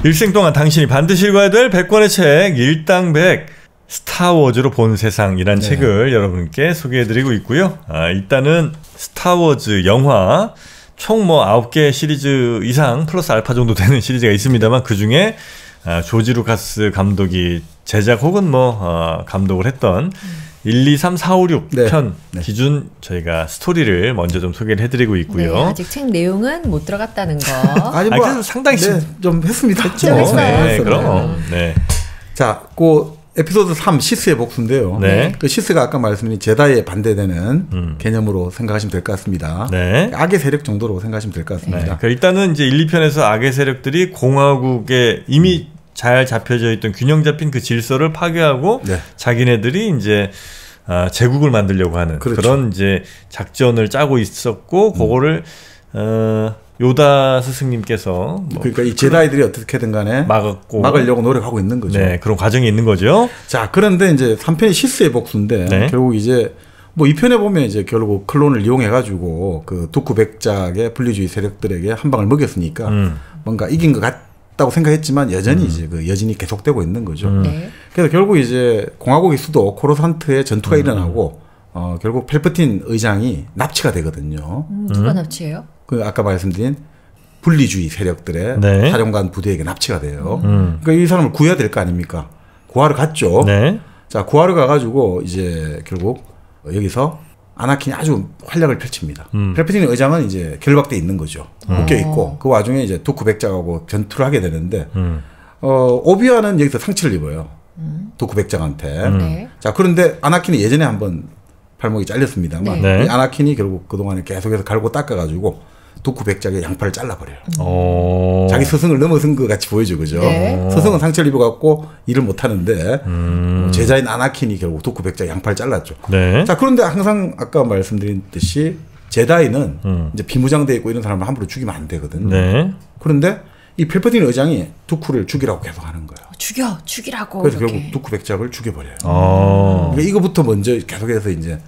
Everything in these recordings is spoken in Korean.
일생 동안 당신이 반드시 읽어야 될 100권의 책 일당백 스타워즈로 본 세상이란 네. 책을 여러분께 소개해드리고 있고요. 일단은 스타워즈 영화 총 뭐 9개 시리즈 이상 플러스 알파 정도 되는 시리즈가 있습니다만 그 중에 조지 루카스 감독이 제작 혹은 뭐 감독을 했던 1, 2, 3, 4, 5, 6 편 기준 저희가 스토리를 먼저 좀 소개를 해드리고 있고요. 네, 아직 책 내용은 못 들어갔다는 거. 아니 뭐 그래도 상당히 좀 했습니다. 좀 했어요. 네, 그럼. 네. 자, 그 에피소드 3 시스의 복수인데요. 네. 그 시스가 아까 말씀드린 제다이에 반대되는 개념으로 생각하시면 될 것 같습니다. 네. 악의 세력 정도로 생각하시면 될 것 같습니다. 네. 그러니까 일단은 이제 1, 2편에서 악의 세력들이 공화국에 이미 잘 잡혀져 있던 균형 잡힌 그 질서를 파괴하고 네. 자기네들이 이제 제국을 만들려고 하는 그렇죠. 그런 이제 작전을 짜고 있었고 그거를 요다 스승님께서 뭐 그러니까 이 제다이들이 어떻게든 간에 막으려고 노력하고 있는 거죠. 네, 그런 과정이 있는 거죠. 자, 그런데 이제 3편이 시스의 복수인데 네. 결국 이제 뭐 2편에 보면 이제 결국 클론을 이용해 가지고 그 두쿠 백작의 분리주의 세력들에게 한 방을 먹였으니까 뭔가 이긴 것 같다고 생각했지만 여전히 이제 그 여진이 계속되고 있는 거죠. 네. 그래서 결국 이제 공화국의 수도 코로산트에 전투가 일어나고 결국 펠퍼틴 의장이 납치가 되거든요. 누가 납치해요? 그 아까 말씀드린 분리주의 세력들의 네. 사령관 부대에게 납치가 돼요. 그러니까 이 사람을 구해야 될 거 아닙니까? 구하러 갔죠. 네. 자, 구하러 가가지고 이제 결국 여기서 아나킨이 아주 활약을 펼칩니다. 펠퍼틴 의장은 이제 결박돼 있는 거죠. 묶여 있고 그 와중에 이제 두쿠 백작하고 전투를 하게 되는데 오비아는 여기서 상처를 입어요. 두쿠 백작한테. 네. 자, 그런데 아나킨이 예전에 한번 발목이 잘렸습니다만 네. 이 아나킨이 결국 그동안에 계속해서 갈고 닦아가지고 두쿠 백작의 양팔을 잘라버려요. 자기 스승을 넘어선 것 같이 보이죠, 그죠? 네. 스승은 상처를 입어갖고 일을 못하는데 제자인 아나킨이 결국 두쿠 백작의 양팔을 잘랐죠. 네. 자, 그런데 항상 아까 말씀드린 듯이 제다이는 이제 비무장돼 있고 이런 사람을 함부로 죽이면 안 되거든요. 네. 그런데 이 펠퍼틴 의장이 두쿠를 죽이라고 계속 하는 거예요. 죽이라고. 그래서 이렇게. 결국 두쿠 백작을 죽여버려요. 어. 그러니까 이거부터 먼저 계속해서 이제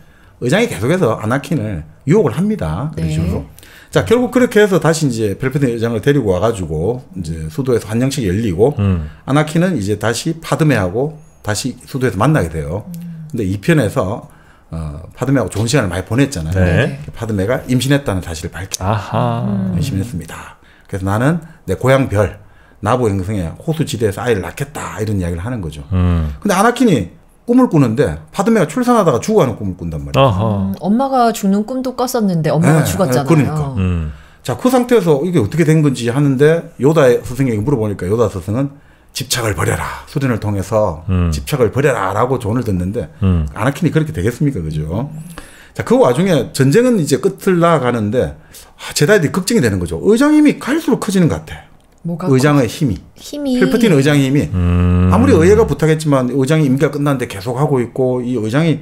의장이 계속해서 아나킨을 유혹을 합니다. 그런 네. 식으로. 자, 결국 그렇게 해서 다시 이제 펠퍼틴 의장을 데리고 와가지고 이제 수도에서 환영식이 열리고 아나킨은 이제 다시 파드메하고 다시 수도에서 만나게 돼요. 근데 2편에서 파드메하고 좋은 시간을 많이 보냈잖아요. 네. 파드메가 임신했다는 사실을 밝히고 아하. 임신했습니다. 그래서 나는 내 고향 별 나부 행성의 호수지대에서 아이를 낳겠다 이런 이야기를 하는 거죠. 근데 아나킨이 꿈을 꾸는데 파드메가 출산하다가 죽어가는 꿈을 꾼단 말이에요. 아하. 엄마가 죽는 꿈도 꿨었는데 엄마가 네, 죽었잖아요. 그러니까. 자, 그 상태에서 이게 어떻게 된 건지 하는데 요다 스승에게 물어보니까 요다 스승은 집착을 버려라. 수련을 통해서 집착을 버려라 라고 조언을 듣는데 아나킨이 그렇게 되겠습니까? 그죠? 자, 그 와중에 전쟁은 이제 끝을 나아가는데 제다이들이 걱정이 되는 거죠. 의장 힘이 갈수록 커지는 것 같아. 뭐가 의장의 힘이. 펠퍼틴 의장의 힘이. 아무리 의회가 부탁했지만 의장이 임기가 끝났는데 계속 하고 있고 이 의장이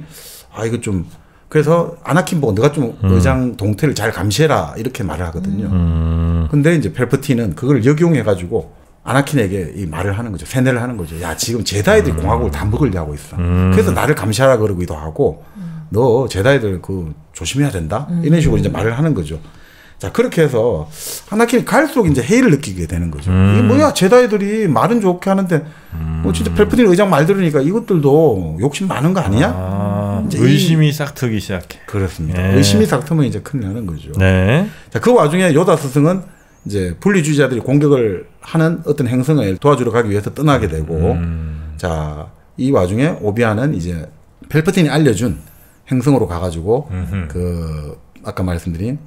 이거 좀 그래서 아나킨 보고 너가 좀 의장 동태를 잘 감시해라 이렇게 말을 하거든요. 근데 이제 펠퍼틴은 그걸 역용해가지고 아나킨에게 이 말을 하는 거죠. 세뇌를 하는 거죠. 야, 지금 제다이들이 공화국을 다 먹으려 하고 있어. 그래서 나를 감시하라 그러기도 하고 너 제다이들 그 조심해야 된다. 이런 식으로 이제 말을 하는 거죠. 자, 그렇게 해서 아나킨이 갈수록 이제 해이를 느끼게 되는 거죠. 이게 뭐야, 제다이들이 말은 좋게 하는데 뭐 진짜 펠퍼틴 의장 말 들으니까 이것들도 욕심 많은 거 아니야? 이제 의심이 싹 트기 시작해. 그렇습니다. 네. 의심이 싹 트면 이제 큰일 나는 거죠. 네. 자, 그 와중에 요다 스승은 이제 분리주의자들이 공격을 하는 어떤 행성을 도와주러 가기 위해서 떠나게 되고 자, 이 와중에 오비아는 이제 펠퍼틴이 알려준 행성으로 가가지고 그 아까 말씀드린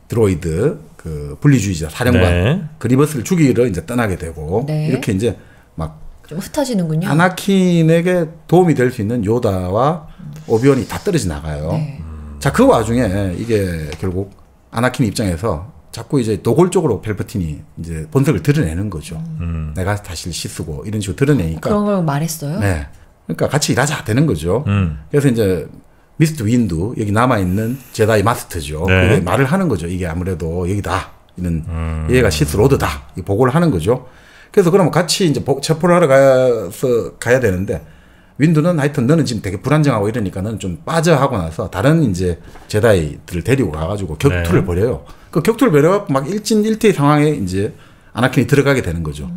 드로이드 그 분리주의자 사령관 네. 그리버스를 죽이러 이제 떠나게 되고 네. 이렇게 이제 막 좀 흩어지는군요. 아나킨에게 도움이 될 수 있는 요다와 오비온이 다 떨어져 나가요. 네. 자, 그 와중에 이게 결국 아나킨 입장에서 자꾸 이제 노골적으로 펠퍼틴이 이제 본색을 드러내는 거죠. 내가 다시 시쓰고 이런 식으로 드러내니까. 그런 걸 말했어요? 네. 그러니까 같이 일하자 되는 거죠. 그래서 이제 미스터 윈두 여기 남아있는 제다이 마스터죠. 네. 그게 말을 하는 거죠. 이게 아무래도 여기다. 이런 얘가 시스 로드다. 이 보고를 하는 거죠. 그래서 그러면 같이 이제 체포를 하러 가야 되는데 윈두는 하여튼 너는 지금 되게 불안정하고 이러니까 너는 좀 빠져 하고 나서 다른 이제 제다이들을 데리고 가가지고 격투를 네. 벌여요. 그 격투를 벌여갖고 막 일진일퇴 상황에 이제 아나킨이 들어가게 되는 거죠.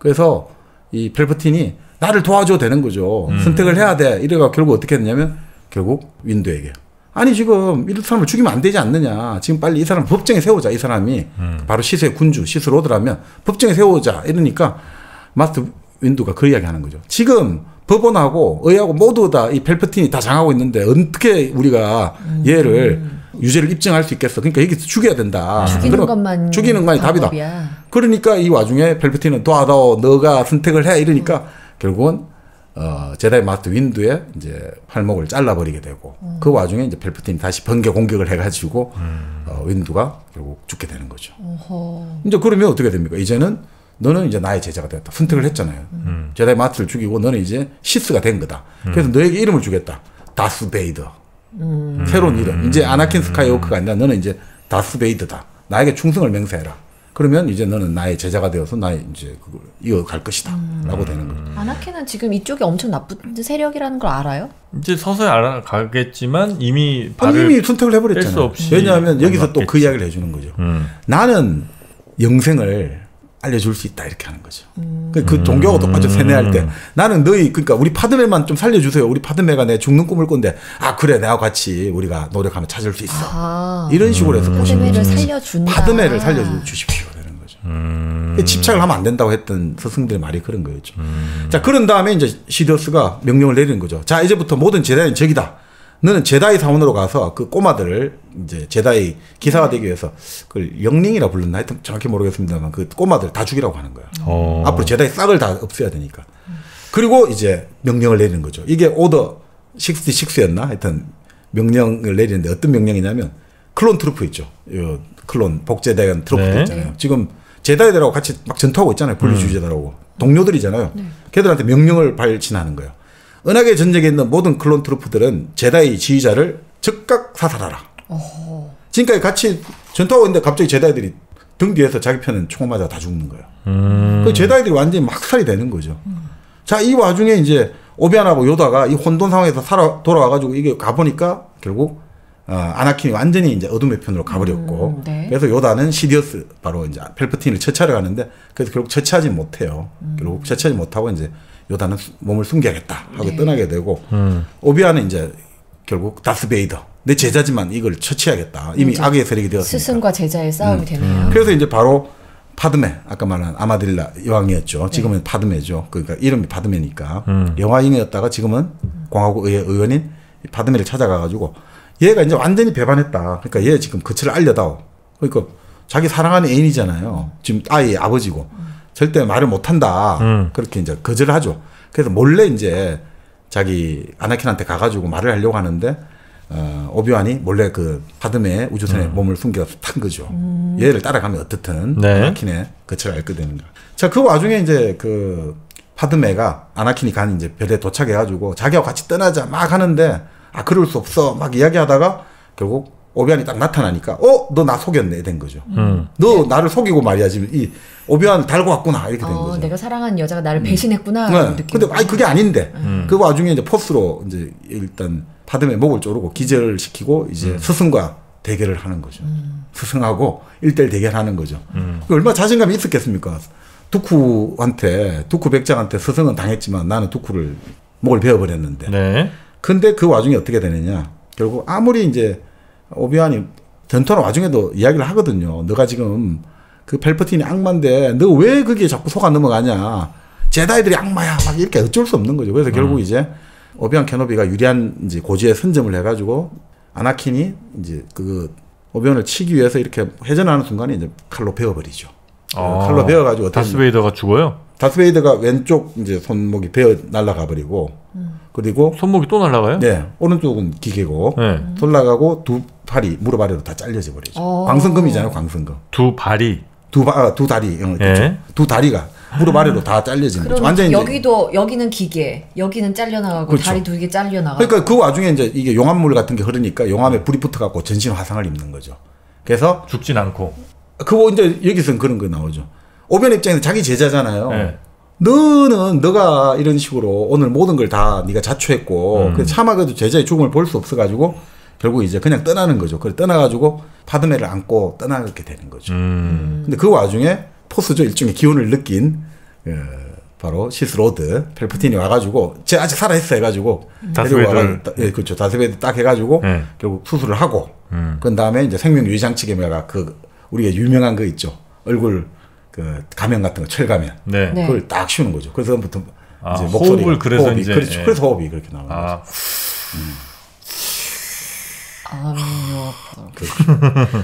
그래서 이 펠퍼틴이 나를 도와줘 되는 거죠. 선택을 해야 돼. 이래가 결국 어떻게 했냐면 결국 윈두에게 아니 지금 이 사람을 죽이면 안 되지 않느냐. 지금 빨리 이 사람 법정에 세우자. 이 사람이 바로 시스의 군주 시스 로드라면 법정에 세우자. 이러니까 마스터 윈두가 그 이야기 하는 거죠. 지금 법원하고 의하고 모두 다 이 펠퍼틴이 다 장하고 있는데 어떻게 우리가 얘를 유죄를 입증할 수 있겠어. 그러니까 여기서 죽여야 된다. 죽이는 것만 답이다. 그러니까 이 와중에 펠퍼틴은 도와다오 너가 선택을 해 이러니까 결국은 제다이 마스터 윈두의 이제 팔목을 잘라버리게 되고 그 와중에 이제 펠퍼틴이 다시 번개 공격을 해가지고 윈두가 결국 죽게 되는 거죠. 이제 그러면 어떻게 됩니까? 이제는 너는 이제 나의 제자가 되었다. 선택을 했잖아요. 제다이 마스터를 죽이고 너는 이제 시스가 된 거다. 그래서 너에게 이름을 주겠다. 다스 베이더. 새로운 이름. 이제 아나킨 스카이워크가 아니라 너는 이제 다스 베이더다. 나에게 충성을 맹세해라. 그러면 이제 너는 나의 제자가 되어서 나의 이제 그걸 이어갈 것이다. 라고 되는 거죠. 아나킨은 지금 이쪽이 엄청 나쁜 세력이라는 걸 알아요? 이제 서서히 알아가겠지만 이미 이미 선택을 해버렸잖아요. 왜냐하면 여기서 또 그 이야기를 해주는 거죠. 나는 영생을 알려줄 수 있다 이렇게 하는 거죠. 그 종교가 똑같죠. 세뇌할 때 나는 그러니까 우리 파드메만 좀 살려주세요. 우리 파드메가 내 죽는 꿈을 꾼데 그래 내가 같이 우리가 노력하면 찾을 수 있어. 이런 식으로 해서 파드메를 살려준다. 파드메를 살려주십시오 되는 거죠. 집착을 하면 안 된다고 했던 스승들의 말이 그런 거였죠. 자 그런 다음에 이제 시디어스가 명령을 내리는 거죠. 자 이제부터 모든 제다이는 적이다. 너는 제다이 사원으로 가서 그 꼬마들을 이제 제다이 기사가 되기 위해서 그걸 영링이라 불렀나 하여튼 정확히 모르겠습니다만 그 꼬마들 다 죽이라고 하는 거예요. 앞으로 제다이 싹을 다 없애야 되니까. 그리고 이제 명령을 내리는 거죠. 이게 오더 66였나 하여튼 명령을 내리는데 어떤 명령이냐면 클론 트루프 있죠. 요 클론 복제대원 트루프도 있잖아요. 지금 제다이들하고 같이 막 전투하고 있잖아요. 분리주의자들하고. 동료들이잖아요. 걔들한테 명령을 발신하는 거예요. 은하계 전쟁에 있는 모든 클론 트루프들은 제다이 지휘자를 즉각 사살하라. 지금까지 같이 전투하고 있는데 갑자기 제다이들이 등 뒤에서 자기 편은 총을 맞아 다 죽는 거예요. 그 제다이들이 완전히 막살이 되는 거죠. 자, 이 와중에 이제 오비안하고 요다가 이 혼돈 상황에서 돌아와가지고 이게 가보니까 결국 아나킨이 완전히 이제 어둠의 편으로 가버렸고 네. 그래서 요다는 시디어스 바로 이제 펠퍼틴을 처치하러 가는데 그래서 결국 처치하지 못해요. 결국 처치하지 못하고 이제 요다는 몸을 숨겨야겠다 하고 떠나게 되고 오비안은 이제 결국 다스베이더 내 제자지만 이걸 처치해야겠다. 이미 악의 세력이 되었으니까. 스승과 제자의 싸움이 되네요. 그래서 이제 바로 파드메 아까 말한 아마딜라 여왕이었죠. 지금은 파드메죠. 그러니까 이름이 파드메니까 여왕이었다가 지금은 공화국 의원인 파드메를 찾아가가지고 얘가 이제 완전히 배반했다. 그러니까 얘 지금 거처를 알려다오. 그러니까 자기 사랑하는 애인이잖아요. 지금 아이의 아버지고. 절대 말을 못한다. 그렇게 이제 거절을 하죠. 그래서 몰래 이제 자기 아나킨한테 가가지고 말을 하려고 하는데, 오비완이 몰래 그 파드메의 우주선에 몸을 숨겨서 탄 거죠. 얘를 따라가면 어떻든 아나킨의 거처를 알게 되는 거야. 자, 그 와중에 이제 그 파드메가 아나킨이 간 이제 별에 도착해가지고 자기와 같이 떠나자 막 하는데, 그럴 수 없어. 막 이야기하다가 결국 오비완이 딱 나타나니까 너 나 속였네 된 거죠. 너 나를 속이고 말이야 지금 이 오비완을 달고 왔구나 이렇게 된 거죠. 내가 사랑하는 여자가 나를 배신했구나. 네. 근데 그게 아닌데 그 와중에 이제 포스로 이제 일단 파드메 목을 조르고 기절을 시키고 이제 스승과 대결을 하는 거죠. 스승하고 1대1 대결하는 거죠. 얼마나 자신감이 있었겠습니까? 두쿠 백장한테 스승은 당했지만 나는 두쿠를 목을 베어버렸는데. 네. 근데 그 와중에 어떻게 되느냐. 결국 아무리 이제 오비완이 전투하는 와중에도 이야기를 하거든요. 너가 지금 그 펠퍼틴이 악마인데 너 왜 그게 자꾸 속아 넘어가냐. 제다이들이 악마야. 막 이렇게 어쩔 수 없는 거죠. 그래서 결국 이제 오비완 케노비가 유리한 이제 고지에 선점을 해가지고 아나킨이 이제 그 오비완을 치기 위해서 이렇게 회전하는 순간에 이제 칼로 베어버리죠. 칼로 베어가지고 다스베이더가 죽어요? 다스베이더가 왼쪽 이제 손목이 베어 날아가 버리고 그리고 손목이 또 날아가요? 네, 오른쪽은 기계고 돌아가고 두 팔이 무릎 아래로 다 잘려져 버리죠. 광선검이잖아요, 광선검. 두 발이 두 다리, 그렇죠. 두 다리가 무릎 아래로 다 잘려지는 거죠. 완전히 여기는 기계, 여기는 잘려나가고 그렇죠. 다리 두 개 잘려나가고. 그러니까 그 와중에 이제 이게 용암물 같은 게 흐르니까 용암에 불이 붙어갖고 전신 화상을 입는 거죠. 그래서 죽진 않고. 그거 이제 여기서는 그런 거 나오죠. 오변 입장에서 자기 제자잖아요. 네. 너가 이런 식으로 오늘 모든 걸 다 네가 자초했고 차마 제자의 죽음을 볼 수 없어가지고 결국 이제 그냥 떠나는 거죠. 그래 떠나가지고 파드메를 안고 떠나게 되는 거죠. 근데 그 와중에 포스죠. 일종의 기운을 느낀 바로 시스로드 펠프틴이 와가지고 쟤 아직 살아있어 해가지고 다스베이더를 예, 그렇죠. 다스베이더 딱 해가지고 네. 결국 수술을 하고 그 다음에 이제 생명 유지 장치 개미가 우리가 유명한 거 있죠. 얼굴 그 가면 같은 거 철가면 네. 네. 그걸 딱 씌우는 거죠. 그래서부터 이제 호흡을 그래서 호흡이, 이제 그렇죠. 그래서 호흡이 그렇게 나오는 아, 거죠.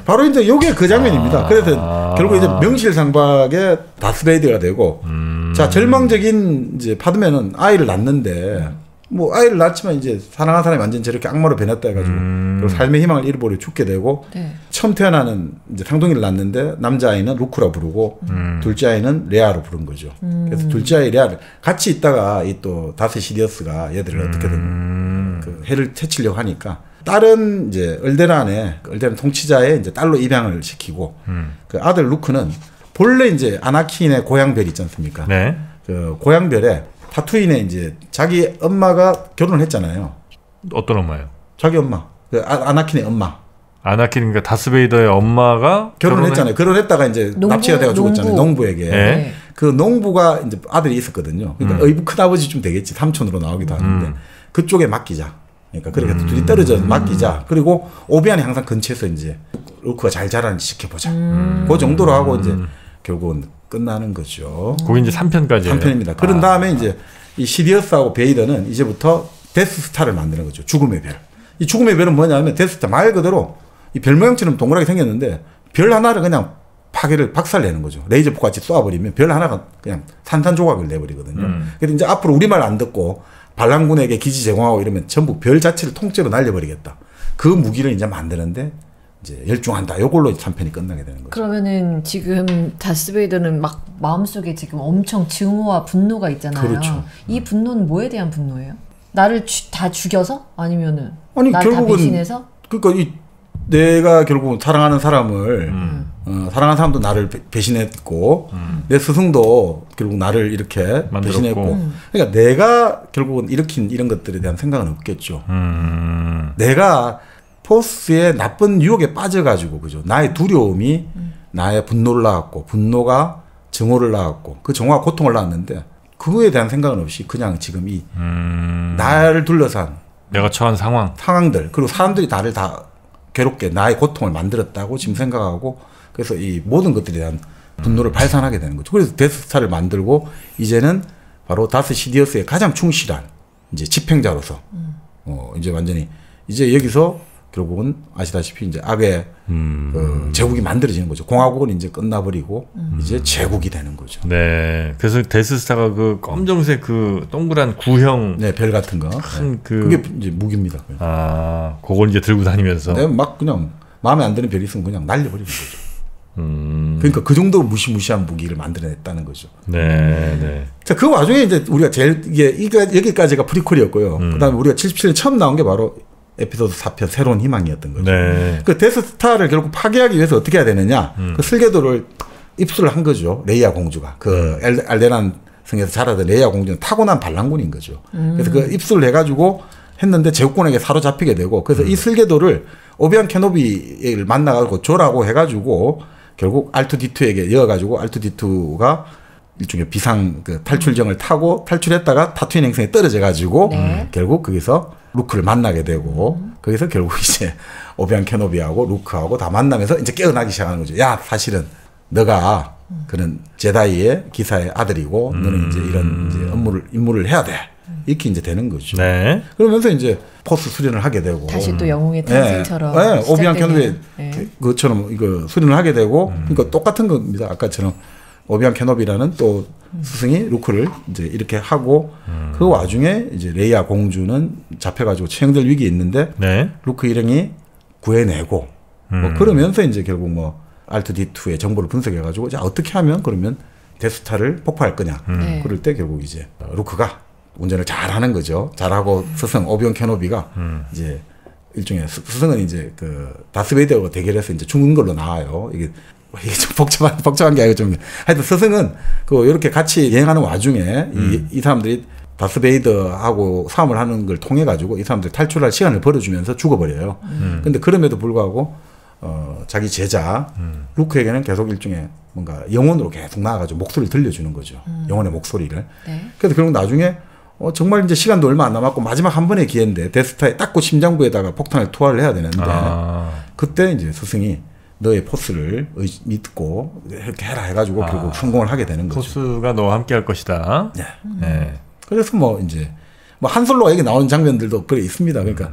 바로 이제 요게 그 장면입니다. 그래서 결국 이제 명실상박의 다스베이더가 되고 자 절망적인 이제 파드맨은 아이를 낳는데 뭐 아이를 낳지만 이제 사랑하는 사람이 완전 저렇게 악마로 변했다 해가지고 그리고 삶의 희망을 잃어버리고 죽게 되고 네. 처음 태어나는 이제 상둥이를 낳는데 남자 아이는 루크라 부르고 둘째 아이는 레아로 부른 거죠. 그래서 둘째 아이 레아를 같이 있다가 이 또 다스 시디어스가 얘들을 어떻게든 그 해를 채치려고 하니까 딸은 이제 얼데란의 통치자의 이제 딸로 입양을 시키고 그 아들 루크는 본래 이제 아나킨의 고향별 있지 않습니까? 네. 그 고향별에 타투인에 이제 자기 엄마가 결혼을 했잖아요. 어떤 엄마요? 자기 엄마. 그 아나킨의 엄마. 아나킨 그러니까 다스베이더의 엄마가 결혼을 했잖아요. 결혼했다가 이제 납치가 돼가 죽었잖아요. 농부에게. 네. 그 농부가 이제 아들이 있었거든요. 그러니까 의붓 큰아버지쯤 되겠지. 삼촌으로 나오기도 하는데 그쪽에 맡기자. 그러니까 그렇게 둘이 떨어져 맡기자. 그리고 오비안이 항상 근처에서 이제 루크가 잘 자라는지 지켜보자. 그 정도로 하고 이제 결국은 끝나는 거죠. 거기 이제 3편까지예요. 3편입니다. 그런 다음에 이제 이 시디어스하고 베이더는 이제부터 데스스타를 만드는 거죠. 죽음의 별. 이 죽음의 별은 뭐냐면 데스스타 말 그대로 이 별 모양처럼 동그랗게 생겼는데 별 하나를 그냥 박살내는 거죠. 레이저 폭 같이 쏘아버리면 별 하나가 그냥 산산조각을 내버리거든요. 그래서 이제 앞으로 우리말 안 듣고 반란군에게 기지 제공하고 이러면 전부 별 자체를 통째로 날려버리겠다. 그 무기를 이제 만드는데 이제 열중한다. 요걸로 3편이 끝나게 되는 거죠. 그러면은 지금 다스베이더는 막 마음속에 지금 엄청 증오와 분노가 있잖아요. 그렇죠. 이 분노는 뭐에 대한 분노예요? 나를 다 죽여서? 아니면은 아니 나를 다 결국은 배신해서? 그러니까 내가 결국은 사랑하는 사람을 사랑하는 사람도 나를 배신했고 내 스승도 결국 나를 이렇게 만들었고. 배신했고 그러니까 내가 결국은 일으킨 이런 것들에 대한 생각은 없겠죠. 내가 포스의 나쁜 유혹에 빠져가지고 그죠. 나의 두려움이 나의 분노를 낳았고 분노가 증오를 낳았고 그 증오가 고통을 낳았는데 그거에 대한 생각은 없이 그냥 지금 이 나를 둘러싼 내가 처한 상황들 그리고 사람들이 나를 다 괴롭게 나의 고통을 만들었다고 지금 생각하고 그래서 이 모든 것들에 대한 분노를 발산하게 되는 거죠. 그래서 데스스타를 만들고 이제는 바로 다스 시디어스의 가장 충실한 이제 집행자로서 이제 완전히 이제 여기서 결국은 아시다시피 이제 악의 제국이 만들어지는 거죠. 공화국은 이제 끝나버리고 이제 제국이 되는 거죠. 네. 그래서 데스스타가 그 검정색 그 동그란 구형 네, 별 같은 거. 큰 그 그게 이제 무기입니다. 아, 그걸 이제 들고 다니면서 네, 막 그냥 마음에 안 드는 별이 있으면 그냥 날려버리는 거죠. 그러니까 그 정도로 무시무시한 무기를 만들어냈다는 거죠. 네, 네. 자, 그 와중에 이제 우리가 제일 여기까지가 프리퀄이었고요. 그다음에 우리가 77년 처음 나온 게 바로 에피소드 4편 새로운 희망이었던 거죠. 네. 그 데스스타를 결국 파괴하기 위해서 어떻게 해야 되느냐? 그 슬개도를 입수를 한 거죠. 레이아 공주가 그 알데란 성에서 자라던 레이아 공주는 타고난 반란군인 거죠. 그래서 그 입수를 해가지고 했는데 제국군에게 사로잡히게 되고 그래서 이 슬개도를 오비안 케노비를 만나가지고 줘라고 해가지고 결국 R2D2에게 이어가지고 R2D2가 일종의 비상 그 탈출정을 타고 탈출했다가 타투인 행성에 떨어져가지고 결국 거기서 루크를 만나게 되고 거기서 결국 이제 오비안 케노비하고 루크하고 다 만나면서 이제 깨어나기 시작하는 거죠. 야, 사실은 너가 그런 제다이의 기사의 아들이고 너는 이제 이런 이제 임무를 해야 돼. 이렇게 이제 되는 거죠. 네. 그러면서 이제 포스 수련을 하게 되고 다시 또 영웅의 탄생처럼 네, 오비안 케노비 네. 그처럼 이거 수련을 하게 되고 그러니까 똑같은 겁니다. 아까처럼 오비안 케노비라는 또 스승이 루크를 이제 이렇게 하고 그 와중에 이제 레이아 공주는 잡혀가지고 처형될 위기에 있는데 네. 루크 일행이 구해내고 뭐 그러면서 이제 결국 뭐 R2D2의 정보를 분석해가지고 자 어떻게 하면 그러면 데스타를 폭파할 거냐 그럴 때 결국 이제 루크가 운전을 잘하는 거죠. 잘하고 스승 오비안 케노비가 이제 일종의 스승은 이제 그 다스베이더와 대결해서 이제 죽는 걸로 나와요. 이게 좀 복잡한 게 아니고 좀 하여튼 스승은 그 이렇게 같이 여행하는 와중에 이 사람들이 다스베이더하고 싸움을 하는 걸 통해 가지고 이 사람들 탈출할 시간을 벌어주면서 죽어버려요. 근데 그럼에도 불구하고 자기 제자 루크에게는 계속 일종의 뭔가 영혼으로 계속 나아가지고 목소리를 들려주는 거죠. 영혼의 목소리를. 네. 그래서 결국 나중에 정말 이제 시간도 얼마 안 남았고 마지막 한 번의 기회인데 데스스타에 딱 그 심장부에다가 폭탄을 투하를 해야 되는데 그때 이제 스승이 너의 포스를 믿고 이렇게 해라 해가지고 결국 성공을 하게 되는 거죠. 포스가 너와 함께 할 것이다. 네. 네. 그래서 뭐 이제 뭐 한솔로가 여기 나오는 장면들도 그래 있습니다. 그러니까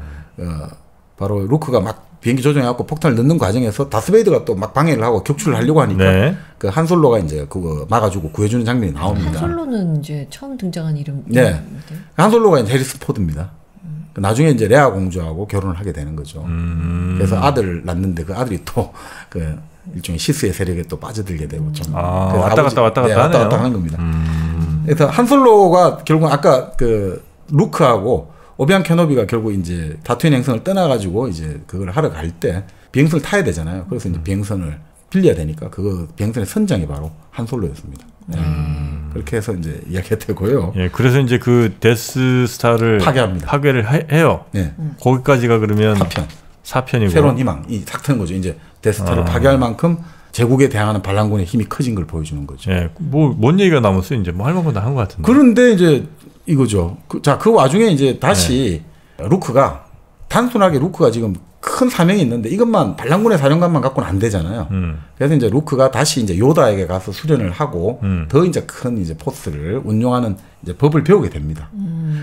바로 루크가 막 비행기 조종해갖고 폭탄을 넣는 과정에서 다스베이더가 또 막 방해를 하고 격추를 하려고 하니까 네. 그 한솔로가 이제 그거 막아주고 구해주는 장면이 나옵니다. 한솔로는 이제 처음 등장한 이름. 네. 한솔로가 이제 해리스 포드입니다. 나중에 이제 레아 공주하고 결혼을 하게 되는 거죠. 그래서 아들을 낳는데 그 아들이 또 그 일종의 시스의 세력에 또 빠져들게 되고 좀 왔다 갔다 네, 왔다 갔다 하는 겁니다. 그래서 한솔로가 결국 아까 그 루크하고 오비안 케노비가 결국 이제 다투인 행성을 떠나가지고 이제 그걸 하러 갈 때 비행선을 타야 되잖아요. 그래서 이제 비행선을 빌려야 되니까 그 비행선의 선장이 바로 한솔로였습니다. 네. 그렇게 해서 이제 이야기가 되고요. 예, 그래서 이제 그 데스스타를 파괴합니다. 파괴를 해요. 네. 거기까지가 그러면 4편이고 새로운 희망이 탁 트는 거죠. 이제 데스스타를 파괴할 만큼 제국에 대항하는 반란군의 힘이 커진 걸 보여주는 거죠. 예, 뭔 얘기가 남았어요? 이제 뭐 할 만큼 다 한 것 같은데. 그런데 이제 이거죠. 그 와중에 이제 다시 루크가 단순하게 루크가 지금 큰 사명이 있는데 이것만 반란군의 사령관만 갖고는 안 되잖아요. 그래서 이제 루크가 다시 이제 요다에게 가서 수련을 하고 더 이제 큰 이제 포스를 운용하는 이제 법을 배우게 됩니다.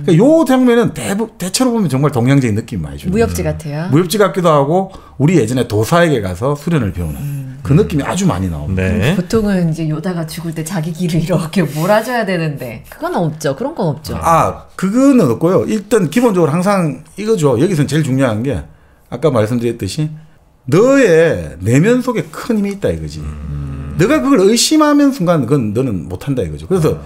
그러니까 요 장면은 대체로 보면 정말 동양적인 느낌이 많이 주는 무협지 같아요. 무협지 같기도 하고 우리 예전에 도사에게 가서 수련을 배우는 그 느낌이 아주 많이 나옵니다. 네. 보통은 이제 요다가 죽을 때 자기 길을 이렇게 몰아줘야 되는데 그건 없죠. 그런 건 없죠. 그거는 없고요. 일단 기본적으로 항상 이거죠. 여기서는 제일 중요한 게 아까 말씀드렸듯이 너의 내면 속에 큰 힘이 있다 이거지. 너가 그걸 의심하면 순간 그건 너는 못한다 이거죠. 그래서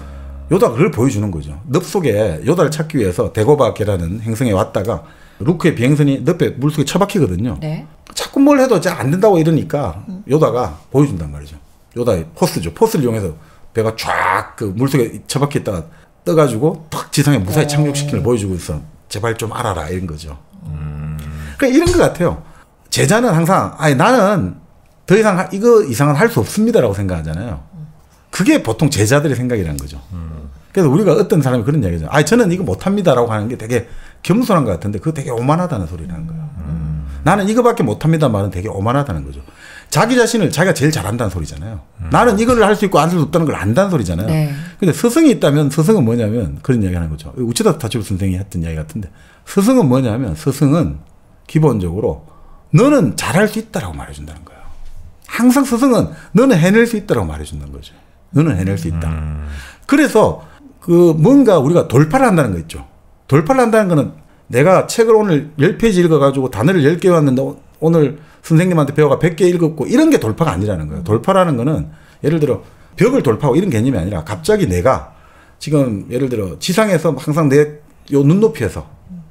요다가 그걸 보여주는 거죠. 늪 속에 요다를 찾기 위해서 데고바계라는 행성에 왔다가 루크의 비행선이 늪에 물속에 처박히거든요. 네. 자꾸 뭘 해도 잘 안 된다고 이러니까 요다가 보여준단 말이죠. 요다의 포스죠. 포스를 이용해서 배가 쫙 그 물속에 처박혀 있다가 떠가지고 탁 지상에 무사히 착륙시키는 걸 보여주고 있어. 제발 좀 알아라 이런 거죠. 그러니까 이런 것 같아요. 제자는 항상 나는 더 이상 이거 이상은 할 수 없습니다라고 생각하잖아요. 그게 보통 제자들의 생각이라는 거죠. 그래서 우리가 어떤 사람이 그런 이야기죠. 저는 이거 못합니다라고 하는 게 되게 겸손한 것 같은데 그거 되게 오만하다는 소리라는 거예요. 나는 이거밖에 못합니다 말은 되게 오만하다는 거죠. 자기 자신을 자기가 제일 잘한다는 소리잖아요. 나는 이거를 할 수 있고 안 할 수 없다는 걸 안다는 소리잖아요. 네. 근데 스승이 있다면 스승은 뭐냐면 그런 이야기 하는 거죠. 우치다 타치부 선생이 했던 이야기 같은데 스승은 뭐냐면 스승은 기본적으로 너는 잘할 수 있다라고 말해준다는 거예요. 항상 스승은 너는 해낼 수 있다라고 말해준다는 거죠. 너는 해낼 수 있다. 그래서 그 뭔가 우리가 돌파를 한다는 거 있죠. 돌파를 한다는 거는 내가 책을 오늘 10페이지 읽어가지고 단어를 10개 왔는데 오늘 선생님한테 배워가 100개 읽었고 이런 게 돌파가 아니라는 거예요. 돌파라는 거는 예를 들어 벽을 돌파하고 이런 개념이 아니라 갑자기 내가 지금 예를 들어 지상에서 항상 내 요 눈높이에서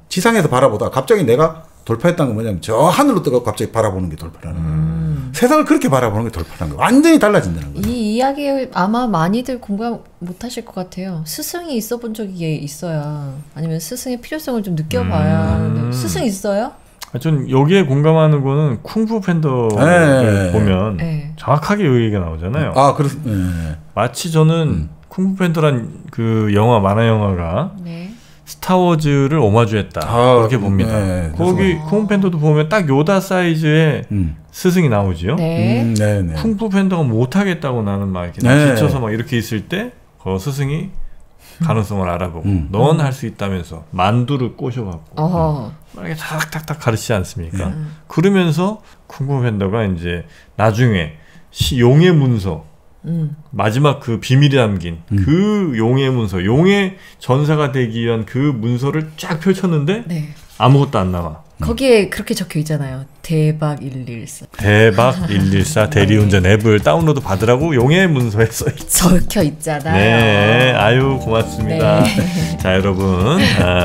지상에서 바라보다 갑자기 내가 돌파했다는 건 뭐냐면 저 하늘로 뜨고 갑자기 바라보는 게 돌파라는 거예요. 세상을 그렇게 바라보는 게 돌파라는 거예요. 완전히 달라진다는 거예요. 이 이야기를 아마 많이들 공감 못 하실 것 같아요. 스승이 있어 본 적이 있어야 아니면 스승의 필요성을 좀 느껴봐야 스승 있어요? 전 여기에 공감하는 거는 쿵푸 팬더를 보면 정확하게 이 얘기가 나오잖아요. 마치 저는 쿵푸 팬더란 그 영화 만화 영화가 스타워즈를 오마주했다 그렇게 봅니다. 거기 쿵푸 팬더도 보면 딱 요다 사이즈의 스승이 나오지요. 쿵푸 팬더가 못하겠다고 나는 막 이렇게 지쳐서 막 이렇게 있을 때 그 스승이 가능성을 알아보고 넌 할 수 있다면서 만두를 꼬셔갖고 막 이렇게 탁탁탁 가르치지 않습니까? 그러면서 쿵푸 팬더가 이제 나중에 용의 문서 마지막 그 비밀이 담긴 그 용의 문서, 용의 전사가 되기 위한 그 문서를 쫙 펼쳤는데 아무것도 안 나와. 거기에 그렇게 적혀 있잖아요. 대박 114. 대박 114 대리운전 앱을 다운로드 받으라고 용의 문서에 적혀 있잖아요. 네, 아유 고맙습니다. 자 여러분,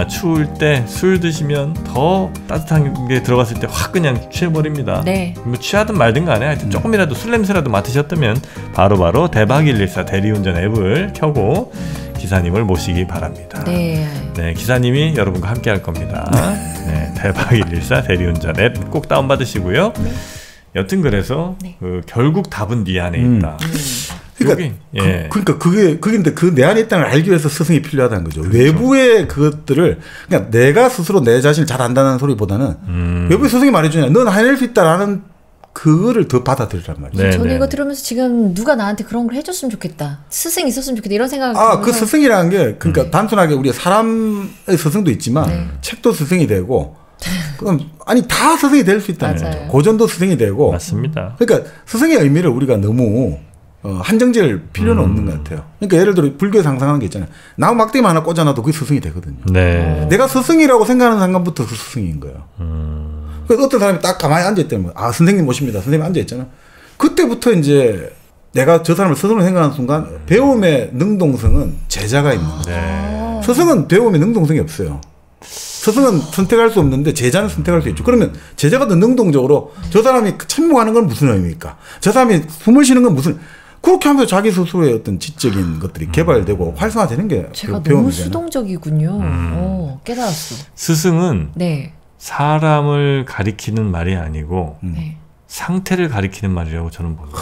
추울 때 술 드시면 더 따뜻한 게 들어갔을 때 확 그냥 취해버립니다. 뭐 취하든 말든 간에 하여튼 조금이라도 술 냄새라도 맡으셨다면 바로바로 대박 114 대리운전 앱을 켜고 기사님을 모시기 바랍니다. 네, 기사님이 여러분과 함께 할 겁니다. 대박 114 대리운전 앱 꼭 다운받으시고요. 여튼 그래서 네. 결국 답은 네 안에 있다. 그러니까 예. 그러니까 그게인데 그 내 안에 있다는 걸 알기 위해서 스승이 필요하다는 거죠. 그렇죠. 외부의 그것들을 그러니까 내가 스스로 내 자신을 잘 안다는 소리보다는 외부의 스승이 말해주냐, 넌 해낼 수 있다라는 그거를 더 받아들이란 말이죠. 네, 저는 네. 이거 들으면서 지금 누가 나한테 그런 걸 해줬으면 좋겠다. 스승 있었으면 좋겠다. 이런 생각을 그 스승이라는 게 그러니까 단순하게 우리 사람의 스승도 있지만 책도 스승이 되고 그럼 다 스승이 될 수 있다는 맞아요. 거죠. 고전도 스승이 되고. 맞습니다. 그러니까 스승의 의미를 우리가 너무 한정지을 필요는 없는 것 같아요. 그러니까 예를 들어 불교에 상상하는 게 있잖아요. 나무 막대기 하나 꽂아놔도 그게 스승이 되거든요. 네. 내가 스승이라고 생각하는 순간부터 그 스승인 거예요. 그래서 어떤 사람이 딱 가만히 앉아있다면 선생님 모십니다. 선생님 앉아있잖아. 그때부터 이제 내가 저 사람을 스승으로 생각하는 순간 배움의 능동성은 제자가 있는 거예요. 네. 스승은 배움의 능동성이 없어요. 스승은 선택할 수 없는데 제자는 선택할 수 있죠. 그러면 제자가 더 능동적으로 저 사람이 참모하는 건 무슨 의미입니까? 저 사람이 숨을 쉬는 건 무슨, 그렇게 하면서 자기 스스로의 어떤 지적인 것들이 개발되고 활성화되는 게 제가 너무 배움이잖아요. 수동적이군요. 깨달았어. 스승은 네. 사람을 가리키는 말이 아니고 네. 상태를 가리키는 말이라고 저는 봅니다.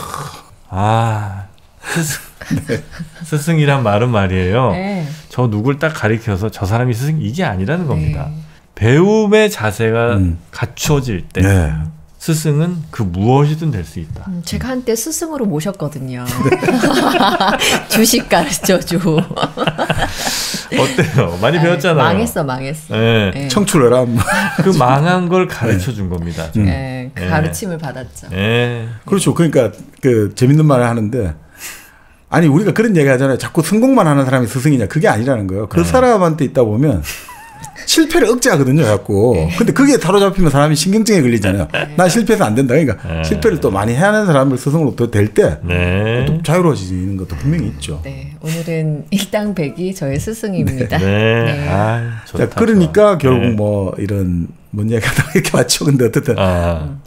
스승이란 말은 말이에요. 네. 저 누굴 딱 가리켜서 저 사람이 스승 이게 아니라는 겁니다. 네. 배움의 자세가 갖추어질 때 네. 스승은 그 무엇이든 될 수 있다. 제가 한때 스승으로 모셨거든요. 주식 가르쳐줘. 어때요? 많이 배웠잖아요. 망했어. 네. 네. 청출어라. 그 망한 걸 가르쳐 준 겁니다. 네, 그 가르침을 받았죠. 네. 그렇죠. 그러니까 그 재밌는 말을 하는데, 아니 우리가 그런 얘기 하잖아요. 자꾸 성공만 하는 사람이 스승이냐. 그게 아니라는 거예요. 그 사람한테 있다 보면 실패를 억제하거든요, 자꾸. 근데 그게 사로잡히면 사람이 신경증에 걸리잖아요. 난 실패해서 안 된다. 그러니까 실패를 또 많이 해야 하는 사람을 스승으로 또 될 때 또 자유로워지는 것도 분명히 있죠. 네, 오늘은 일당백이 저의 스승입니다. 네. 아, 좋다, 자, 그러니까 좋아. 결국 뭐 이런 뭔 얘기하다 이렇게 맞죠. 근데 어쨌든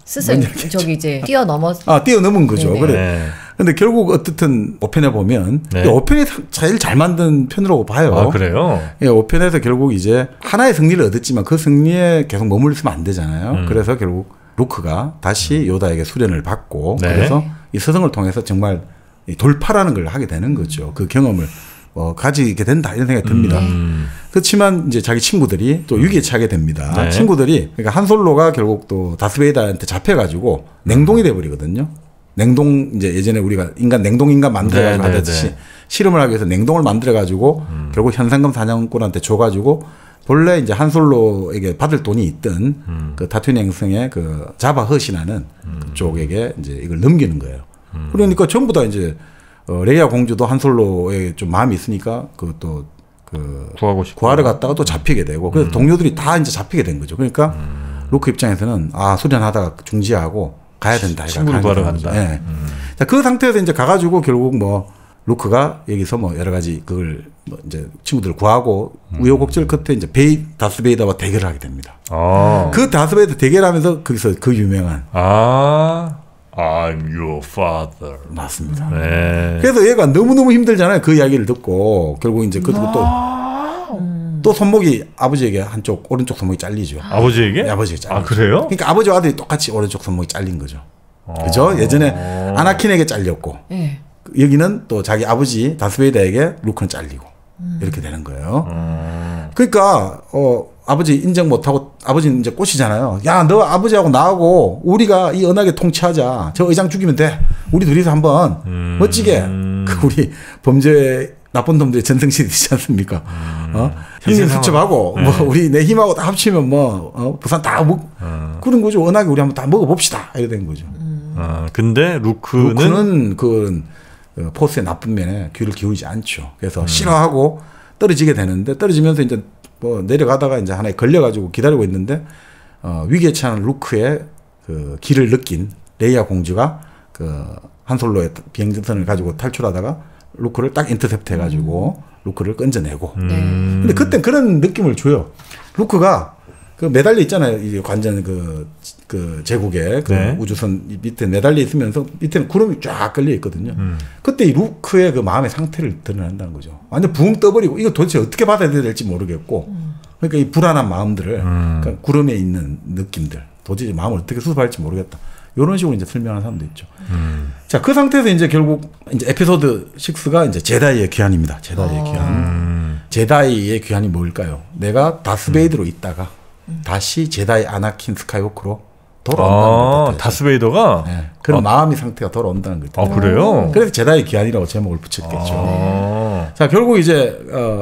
스승 저기 이제 뛰어넘어. 뛰어넘은 거죠. 네네. 그래. 네. 근데 결국 어떻든 5편에 보면 네. 5편이 제일 잘 만든 편이라고 봐요. 아, 그래요? 예, 5편에서 결국 이제 하나의 승리를 얻었지만 그 승리에 계속 머물러 있으면 안 되잖아요. 그래서 결국 루크가 다시 요다에게 수련을 받고 네. 그래서 이 스승을 통해서 정말 이 돌파라는 걸 하게 되는 거죠. 그 경험을 가지게 된다 이런 생각이 듭니다. 그렇지만 이제 자기 친구들이 또 위기에 처하게 됩니다. 네. 친구들이 그러니까 한솔로가 결국 또 다스베이다한테 잡혀가지고 냉동이 돼버리거든요. 냉동 이제 예전에 우리가 냉동인간 만들어가지고 네, 네, 하듯이 네. 실험을 하기 위해서 냉동을 만들어가지고 결국 현상금 사냥꾼한테 줘가지고 본래 이제 한솔로에게 받을 돈이 있던 그 타투인 행성의 그 자바 헛이라는 그쪽에게 이제 이걸 넘기는 거예요. 그러니까 전부 다 이제 레이아 공주도 한솔로에 좀 마음이 있으니까 그것도 구하고 싶고. 구하러 갔다가 또 잡히게 되고 그래서 동료들이 다 이제 잡히게 된 거죠. 그러니까 루크 입장에서는 수련하다가 중지하고 가야 된다. 친구를 구하러 간다. 네. 자, 그 상태에서 이제 가가지고 결국 뭐 루크가 여기서 뭐 여러 가지 그걸 뭐 이제 친구들을 구하고 우여곡절 끝에 이제 다스베이다와 대결을 하게 됩니다. 그 다스베이다 대결하면서 거기서 그 유명한 I'm your father. 맞습니다. 네. 그래서 얘가 너무너무 힘들잖아요. 그 이야기를 듣고 결국 이제 그리고 또 손목이 아버지에게 한쪽 오른쪽 손목이 잘리죠. 아버지에게? 네, 아버지에게 잘리죠. 그래요? 그러니까 아버지와 아들이 똑같이 오른쪽 손목이 잘린 거죠. 그죠? 예전에 아나킨에게 잘렸고 네. 여기는 또 자기 아버지 다스베이다에게 루크는 잘리고 이렇게 되는 거예요. 그러니까 아버지 인정 못하고 아버지는 이제 꼬시잖아요. 야, 너 아버지하고 나하고 우리가 이 은하계 통치하자. 저 의장 죽이면 돼. 우리 둘이서 한번 멋지게 우리 범죄 나쁜 놈들이 전성시대지 않습니까? 형님 수첩하고 뭐 우리 내 힘하고 다 합치면 부산 다 그런 거죠. 은하계 우리 한번 다 먹어봅시다. 이래 된 거죠. 근데 루크는 그 포스의 나쁜 면에 귀를 기울이지 않죠. 그래서 싫어하고 떨어지게 되는데 떨어지면서 이제 뭐 내려가다가 이제 하나에 걸려가지고 기다리고 있는데 위기에 처한 루크의 그 길을 느낀 레이아 공주가 그 한솔로의 비행전선을 가지고 탈출하다가 루크를 딱 인터셉트 해가지고 루크를 건져내고. 근데 그땐 그런 느낌을 줘요. 루크가 그 매달려 있잖아요. 이제 관전 그 제국에 그 네. 우주선 밑에 매달려 있으면서 밑에는 구름이 쫙 걸려 있거든요. 그때 이 루크의 그 마음의 상태를 드러낸다는 거죠. 완전 붕 떠버리고 이거 도대체 어떻게 받아들여야 될지 모르겠고 그러니까 이 불안한 마음들을 그러니까 구름에 있는 느낌들 도대체 마음을 어떻게 수습할지 모르겠다. 이런 식으로 이제 설명하는 사람도 있죠. 자, 그 상태에서 이제 결국 이제 에피소드 6가 이제 제다이의 귀환입니다. 제다이의 귀환. 제다이의 귀환이 뭘까요? 내가 다스베이드로 있다가 다시 제다이 아나킨 스카이워크로 돌아온다는 것. 다스베이더가 네, 그런 마음의 상태가 돌아온다는 거죠. 그래요? 그래서 제다이 귀환이라고 제목을 붙였겠죠. 자, 결국 이제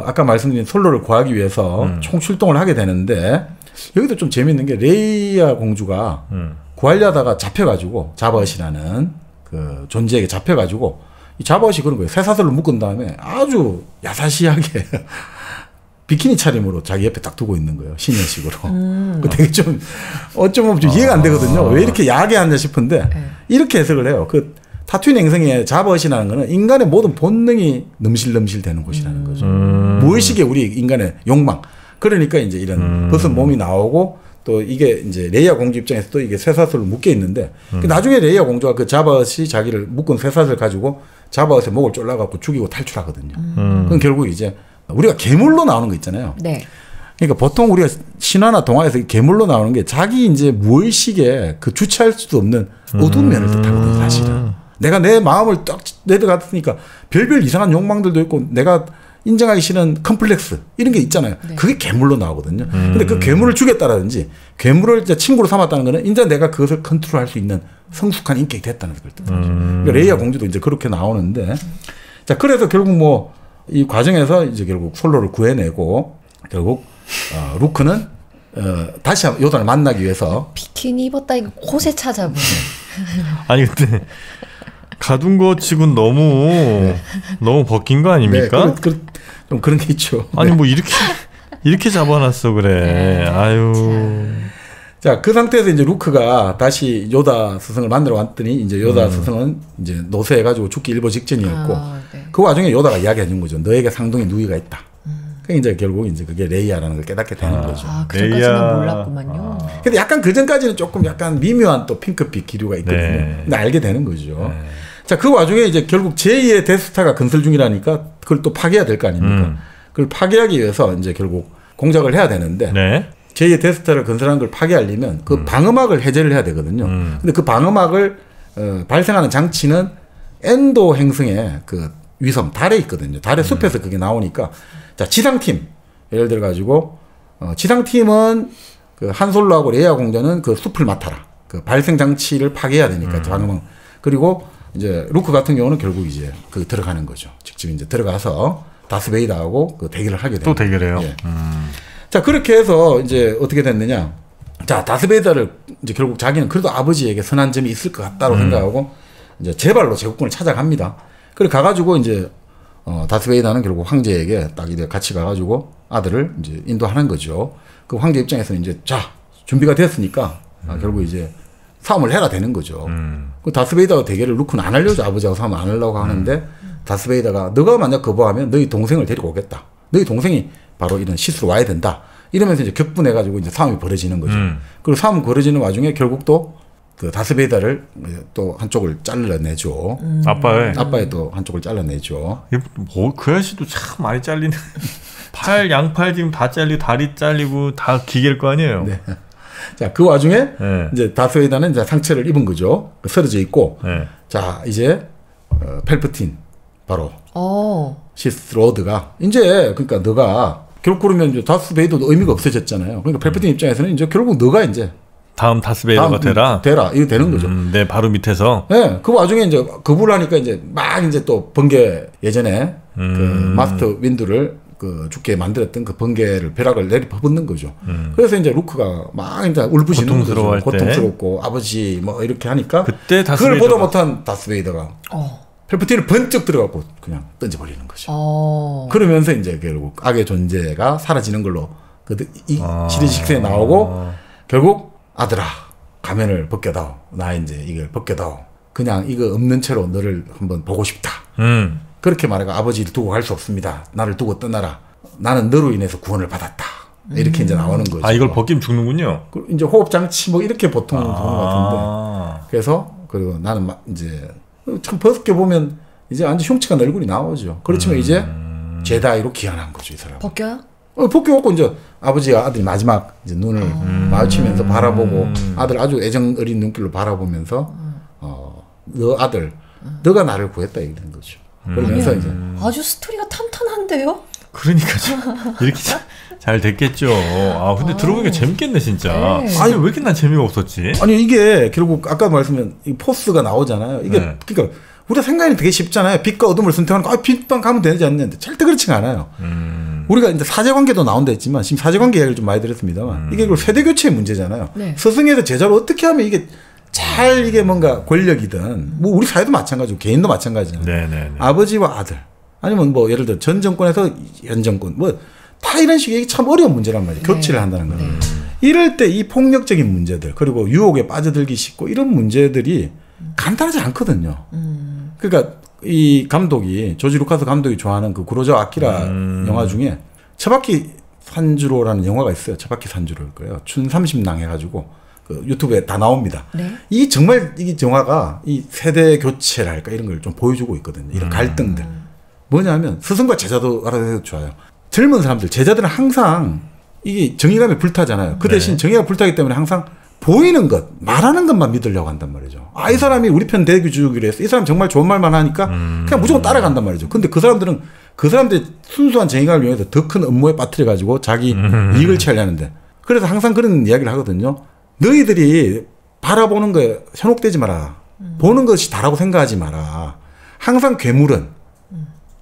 아까 말씀드린 솔로를 구하기 위해서 총 출동을 하게 되는데 여기도 좀 재밌는 게 레이아 공주가 구하려다가 잡혀가지고 자버엇이라는 그 존재에게 잡혀가지고 이 자버엇이 그런 거예요. 쇠사슬로 묶은 다음에 아주 야사시하게 비키니 차림으로 자기 옆에 딱 두고 있는 거예요. 신녀식으로. 되게 좀 어쩌면 좀 이해가 안 되거든요. 왜 이렇게 야하게 하냐 싶은데 이렇게 해석을 해요. 그 타투인 행성의 자버엇이라는 거는 인간의 모든 본능이 넘실넘실 되는 곳이라는 거죠. 무의식의 우리 인간의 욕망. 그러니까 이제 이런 벗은 몸이 나오고 또 이게 이제 레이아 공주 입장에서도 이게 쇠사슬로 묶여 있는데 나중에 레이아 공주가 그 자버엇이 자기를 묶은 쇠사슬을 가지고 자버엇의 목을 졸라갖고 죽이고 탈출하거든요. 그럼 결국 이제 우리가 괴물로 나오는 거 있잖아요. 네. 그러니까 보통 우리가 신화나 동화에서 괴물로 나오는 게 자기 이제 무의식에 그 주체할 수도 없는 어두운 면을 뜻하거든요, 사실은. 내가 내 마음을 딱 내려갔으니까 별별 이상한 욕망들도 있고 내가 인정하기 싫은 컴플렉스 이런 게 있잖아요. 네. 그게 괴물로 나오거든요. 근데 그 괴물을 죽였다라든지 괴물을 이제 친구로 삼았다는 거는 이제 내가 그것을 컨트롤할 수 있는 성숙한 인격이 됐다는 걸 뜻하죠. 그러니까 레이아 공주도 이제 그렇게 나오는데 자, 그래서 결국 뭐 이 과정에서 이제 결국 솔로를 구해내고 결국 루크는 다시 요단을 만나기 위해서 비키니 입었다 이거 곳에 찾아보네. 아니 근데 가둔 거 치곤 너무 벗긴 거 아닙니까? 네, 좀 그런 게 있죠. 아니 뭐 이렇게 잡아놨어 그래. 아유. 자, 그 상태에서 이제 루크가 다시 요다 스승을 만나러 왔더니 이제 요다 스승은 이제 노쇠해가지고 죽기 일보 직전이었고 네. 그 와중에 요다가 이야기해 준 거죠. 너에게 상동의 누이가 있다. 그러니까 이제 결국 이제 그게 레이아라는 걸 깨닫게 되는 거죠. 그 전까지는 몰랐구만요. 근데 약간 그 전까지는 조금 약간 미묘한 또 핑크빛 기류가 있거든요. 네. 근데 알게 되는 거죠. 네. 자, 그 와중에 이제 결국 제2의 데스타가 건설 중이라니까 그걸 또 파괴해야 될 거 아닙니까? 그걸 파괴하기 위해서 이제 결국 공작을 해야 되는데 네. 제2의 데스타를 건설한 걸 파괴하려면 그 방어막을 해제를 해야 되거든요. 근데 그 방어막을 발생하는 장치는 엔도 행성의 그 위성 달에 있거든요. 달의 숲에서 그게 나오니까 자, 지상팀 예를 들어 가지고 지상팀은 그 한솔로하고 레이아 공주는 그 숲을 맡아라. 그 발생 장치를 파괴해야 되니까 방어막. 그리고 이제 루크 같은 경우는 결국 이제 그 들어가는 거죠. 직접 이제 들어가서 다스베이더하고 그 대결을 하게 됩니다. 또 대결해요. 예. 자, 그렇게 해서 이제 어떻게 됐느냐. 자, 다스베이더를 이제 결국 자기는 그래도 아버지에게 선한 점이 있을 것 같다고 생각하고 이제 제발로 제국군을 찾아갑니다. 그래 가가지고 이제 다스베이더는 결국 황제에게 딱 이제 같이 가가지고 아들을 이제 인도하는 거죠. 그 황제 입장에서는 이제 자, 준비가 됐으니까 결국 이제 싸움을 해라 되는 거죠. 그 다스베이더가 대결을 루크는 안 하려고 아버지하고 싸움 안 하려고 하는데 다스베이더가 너가 만약 거부하면 너희 동생을 데리고 오겠다. 너희 동생이 바로 이런 시스로 와야 된다. 이러면서 이제 격분해가지고 이제 싸움이 벌어지는 거죠. 그리고 싸움 벌어지는 와중에 결국 또 그 다스베이더를 또 한쪽을 잘라내죠. 아빠의 또 한쪽을 잘라내죠. 그 아저씨도 참 많이 잘리네. 양팔 지금 다 잘리고 다리 잘리고 다 기계일 거 아니에요. 네. 자, 그 와중에 이제 다스베이더는 이제 상처를 입은 거죠. 쓰러져 있고. 자, 이제 펠프틴 바로 시스 로드가 이제 그러니까 너가 결국 그러면 이제 다스베이더도 의미가 없어졌잖아요. 그러니까 펠프틴 입장에서는 이제 결국 너가 이제 다음 다스베이더가 되라 이거 되는 거죠. 내 바로 밑에서. 네, 그 와중에 이제 거부를 하니까 이제 막 이제 또 번개 예전에 그 마스터 윈드를 그 죽게 만들었던 그 번개를 벼락을 내리 퍼붓는 거죠. 그래서 이제 루크가 막 이제 울부짖는 거죠. 고통스럽고 아버지 뭐 이렇게 하니까 그때 그걸 보다 못한 다스베이더가 펠프틴을 번쩍 들어가고 그냥 던져버리는 거죠. 그러면서 이제 결국 악의 존재가 사라지는 걸로 이 시리즈 6에 나오고 결국 아들아 가면을 벗겨다오. 나 이제 이걸 벗겨다오. 그냥 이거 없는 채로 너를 한번 보고 싶다. 그렇게 말하고 아버지를 두고 갈 수 없습니다. 나를 두고 떠나라. 나는 너로 인해서 구원을 받았다. 이렇게 이제 나오는 거죠. 이걸 벗기면 죽는군요. 이제 호흡 장치 뭐 이렇게 보통 보는 것 같은데. 그래서 그리고 나는 이제 참 벗겨 보면 이제 완전 흉측한 얼굴이 나오죠. 그렇지만 이제 제다이로 귀환한 거죠, 이 사람. 벗겨요? 벗겨갖고 이제 아버지와 아들이 마지막 이제 눈을 마주치면서 바라보고 아들 아주 애정 어린 눈길로 바라보면서 너 아들 너가 나를 구했다 이런 거죠. 그러면서 이제 아주 스토리가 탄탄한데요? 그러니까 이렇게 잘 됐겠죠. 아 근데 들어보니까 재밌겠네 진짜. 네. 아니 왜 이렇게 난 재미가 없었지? 아니 이게 결국 아까 말씀드린 이 포스가 나오잖아요. 이게 네. 그러니까 우리가 생각이 되게 쉽잖아요. 빛과 어둠을 선택하는 빛만 가면 되지 않는데 절대 그렇지가 않아요. 우리가 이제 사제관계도 나온다 했지만 지금 사제관계 이야기를 좀 많이 들었습니다만 이게 결국 세대교체의 문제잖아요. 네. 스승에서 제자로 어떻게 하면 이게 잘 이게 뭔가 권력이든 뭐 우리 사회도 마찬가지고 개인도 마찬가지잖아요. 네네네. 아버지와 아들 아니면 뭐 예를 들어 전 정권에서 현 정권 뭐 다 이런 식의 참 어려운 문제란 말이에요. 교체를 한다는 거는. 이럴 때 이 폭력적인 문제들 그리고 유혹에 빠져들기 쉽고 이런 문제들이 간단하지 않거든요. 그러니까 이 감독이 조지 루카스 감독이 좋아하는 그 구로자와 아키라 영화 중에 처바키 산주로라는 영화가 있어요. 처바키 산주로일 거예요. 춘 30낭 해가지고 그 유튜브에 다 나옵니다. 네. 이 정말 이 영화가 이 세대 교체랄까 이런 걸 좀 보여주고 있거든요. 이런 갈등들. 뭐냐면 스승과 제자도 알아서 좋아요. 젊은 사람들, 제자들은 항상 이게 정의감에 불타잖아요. 그 대신 정의가 불타기 때문에 항상 보이는 것, 말하는 것만 믿으려고 한단 말이죠. 아, 이 사람이 우리 편 대주기로 했어. 이 사람 정말 좋은 말만 하니까 그냥 무조건 따라간단 말이죠. 근데 그 사람들은 그 사람들의 순수한 정의감을 이용해서 더 큰 업무에 빠뜨려가지고 자기 이익을 취하려는데 그래서 항상 그런 이야기를 하거든요. 너희들이 바라보는 거에 현혹되지 마라. 보는 것이 다라고 생각하지 마라. 항상 괴물은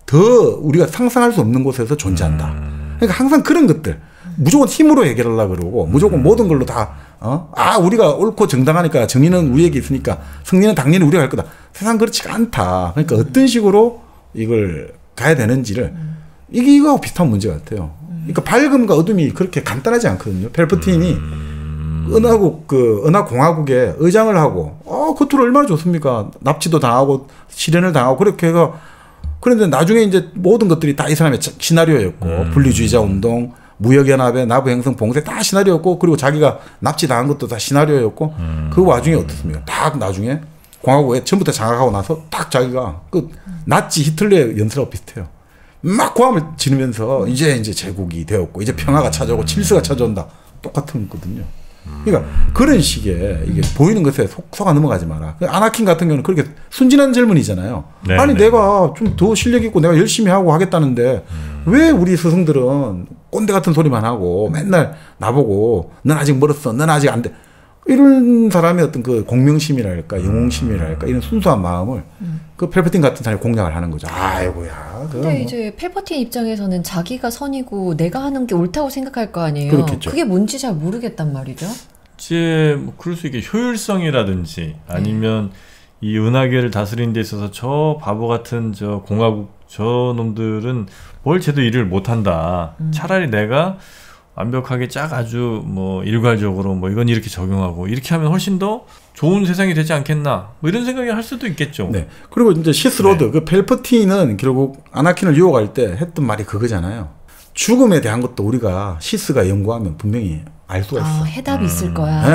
더 우리가 상상할 수 없는 곳에서 존재한다. 그러니까 항상 그런 것들 무조건 힘으로 해결하려고 그러고 무조건 모든 걸로 다 우리가 옳고 정당하니까 정의는 우리에게 있으니까 승리는 당연히 우리가 할 거다. 세상 그렇지가 않다. 그러니까 어떤 식으로 이걸 가야 되는지를 이게 이거하고 비슷한 문제 같아요. 그러니까 밝음과 어둠이 그렇게 간단하지 않거든요. 펠프틴이 은하공화국에 의장을 하고 겉으로 얼마나 좋습니까? 납치도 당하고 실현을 당하고 그렇게 해서 그런데 나중에 이제 모든 것들이 다 이 사람의 시나리오였고 분리주의자 운동, 무역연합의 나부 행성 봉쇄 다 시나리오였고 그리고 자기가 납치당한 것도 다 시나리오였고 그 와중에 어떻습니까? 딱 나중에 공화국에 전부 다 장악하고 나서 딱 자기가 그 나치 히틀러의 연설하고 비슷해요. 막 고함을 지르면서 이제 제국이 되었고 이제 평화가 찾아오고 질서가 찾아온다. 똑같은 거거든요. 그러니까 그런 식의 이게 보이는 것에 속아 넘어가지 마라. 아나킨 같은 경우는 그렇게 순진한 젊은이잖아요. 네, 아니 네. 내가 좀 더 실력 있고 내가 열심히 하고 하겠다는데 왜 우리 스승들은 꼰대 같은 소리만 하고 맨날 나보고 넌 아직 멀었어. 넌 아직 안 돼. 이런 사람의 어떤 그 공명심이랄까 영웅심이랄까 이런 순수한 마음을 그 펠프틴 같은 사람이 공략을 하는 거죠. 아이고야. 근데 이제 펠퍼틴 입장에서는 자기가 선이고 내가 하는 게 옳다고 생각할 거 아니에요. 그렇겠죠. 그게 뭔지 잘 모르겠단 말이죠. 이제 뭐 그럴 수 있게 효율성이라든지 아니면 이 은하계를 다스리는 데 있어서 저 바보 같은 저 공화국 저 놈들은 뭘 쟤도 일을 못한다. 차라리 내가 완벽하게 쫙 아주 뭐 일괄적으로 뭐 이건 이렇게 적용하고 이렇게 하면 훨씬 더 좋은 세상이 되지 않겠나 뭐 이런 생각을 할 수도 있겠죠. 네. 그리고 이제 시스로드 그 펠프틴은 결국 아나킨을 유혹할 때 했던 말이 그거잖아요. 죽음에 대한 것도 우리가 시스가 연구하면 분명히 알 수가 있어. 해답이 있을 거야.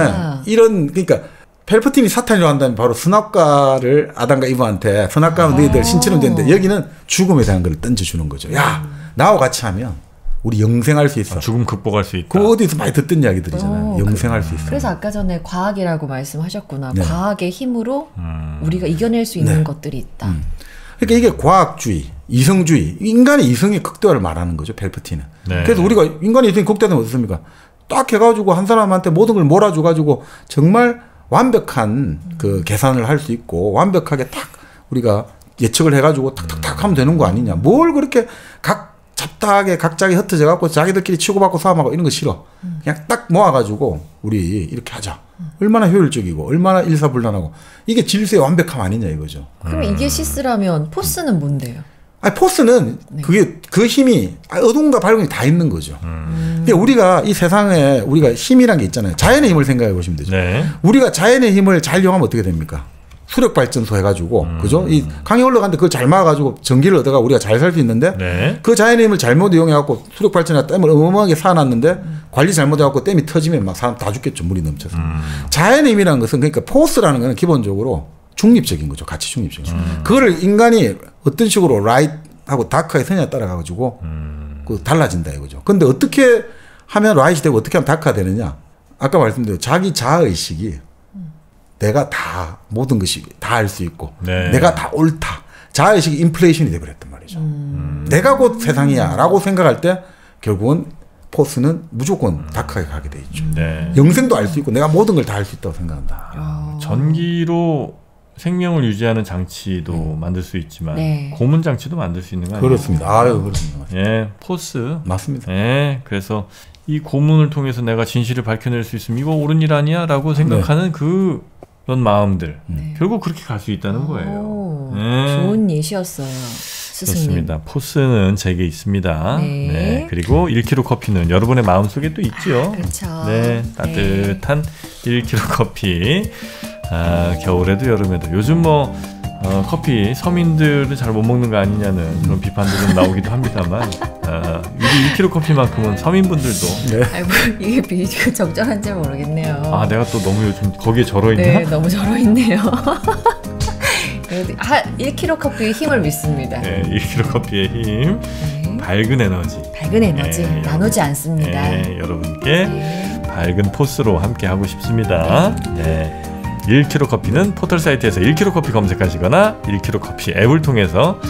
네. 이런 그러니까 펠프틴이 사탄이라고 한다면 바로 선악과를 아담과 이브한테 선악과는 너희들 신처럼 되는데 여기는 죽음에 대한 걸 던져주는 거죠. 야 나와 같이 하면 우리 영생할 수 있어. 죽음 극복할 수 있다. 그 어디서 많이 듣던 이야기들이잖아요. 영생할 수 있어. 그래서 아까 전에 과학이라고 말씀하셨구나. 네. 과학의 힘으로 우리가 이겨낼 수 있는 것들이 있다. 그러니까 이게 과학주의, 이성주의, 인간의 이성의 극대화를 말하는 거죠. 펠프틴은. 네. 그래서 우리가 인간의 이성이 극대화되면 어떻습니까? 딱 해가지고 한 사람한테 모든 걸 몰아줘가지고 정말 완벽한 그 계산을 할 수 있고 완벽하게 딱 우리가 예측을 해가지고 탁탁탁 하면 되는 거 아니냐. 뭘 그렇게 잡다하게 각자기 흩어져 갖고 자기들끼리 치고받고 싸움하고 이런 거 싫어. 그냥 딱 모아가지고 우리 이렇게 하자. 얼마나 효율적이고 얼마나 일사불란하고 이게 질서의 완벽함 아니냐 이거죠. 그럼 이게 시스라면 포스는 뭔데요? 아니 포스는 그게 그 힘이 어둠과 밝음이 다 있는 거죠. 그러니까 우리가 이 세상에 우리가 힘이란 게 있잖아요. 자연의 힘을 생각해 보시면 되죠. 네. 우리가 자연의 힘을 잘 이용하면 어떻게 됩니까? 수력 발전소 해가지고 그죠? 이 강이 올라가는데 그걸 잘 막아가지고 전기를 얻어가 우리가 잘 살 수 있는데 네. 그 자연의 힘을 잘못 이용해갖고 수력 발전에 댐을 어마어마하게 쌓아놨는데 관리 잘못해갖고 댐이 터지면 막 사람 다 죽겠죠. 물이 넘쳐서. 자연의 힘이라는 것은 그러니까 포스라는 것은 기본적으로 중립적인 거죠. 가치 중립적인 거죠. 그거를 인간이 어떤 식으로 라이트하고 다크하게 선에 따라가가지고 그 달라진다 이거죠. 근데 어떻게 하면 라이트 되고 어떻게 하면 다크가 되느냐? 아까 말씀드린 자기 자아 의식이 내가 다 모든 것이 다 알 수 있고 네. 내가 다 옳다. 자아 의식이 인플레이션이 돼버렸단 말이죠. 내가 곧 세상이야라고 생각할 때 결국은 포스는 무조건 다크하게 가게 돼 있죠. 네. 영생도 알 수 있고 내가 모든 걸 다 알 수 있다고 생각한다. 전기로 생명을 유지하는 장치도 만들 수 있지만 네. 고문 장치도 만들 수 있는 거 아니에요? 그렇습니다. 아유, 그렇습니다. 예, 포스. 맞습니다. 예, 그래서 이 고문을 통해서 내가 진실을 밝혀낼 수 있으면 이거 옳은 일 아니야라고 생각하는 그런 마음들 결국 그렇게 갈 수 있다는 거예요. 좋은 예시였어요. 스승님. 좋습니다. 포스는 제게 있습니다. 네. 네. 그리고 1kg 커피는 여러분의 마음속에 또 있죠. 그렇죠. 네, 따뜻한 1kg 커피. 겨울에도 여름에도 요즘 뭐 커피 서민들은 잘 못 먹는 거 아니냐는 그런 비판도 좀 나오기도 합니다만 이 1kg 커피만큼은 서민분들도 네. 아이고, 이게 비유가 적절한지 모르겠네요. 내가 또 너무 요즘 거기에 절어있나? 네, 너무 절어있네요. 1kg 커피의 힘을 믿습니다. 네, 1kg 커피의 힘, 네. 밝은 에너지. 밝은 에너지 나누지 않습니다. 네, 여러분께 밝은 포스로 함께 하고 싶습니다. 네. 1kg 커피는 포털 사이트에서 1kg 커피 검색하시거나 1kg 커피 앱을 통해서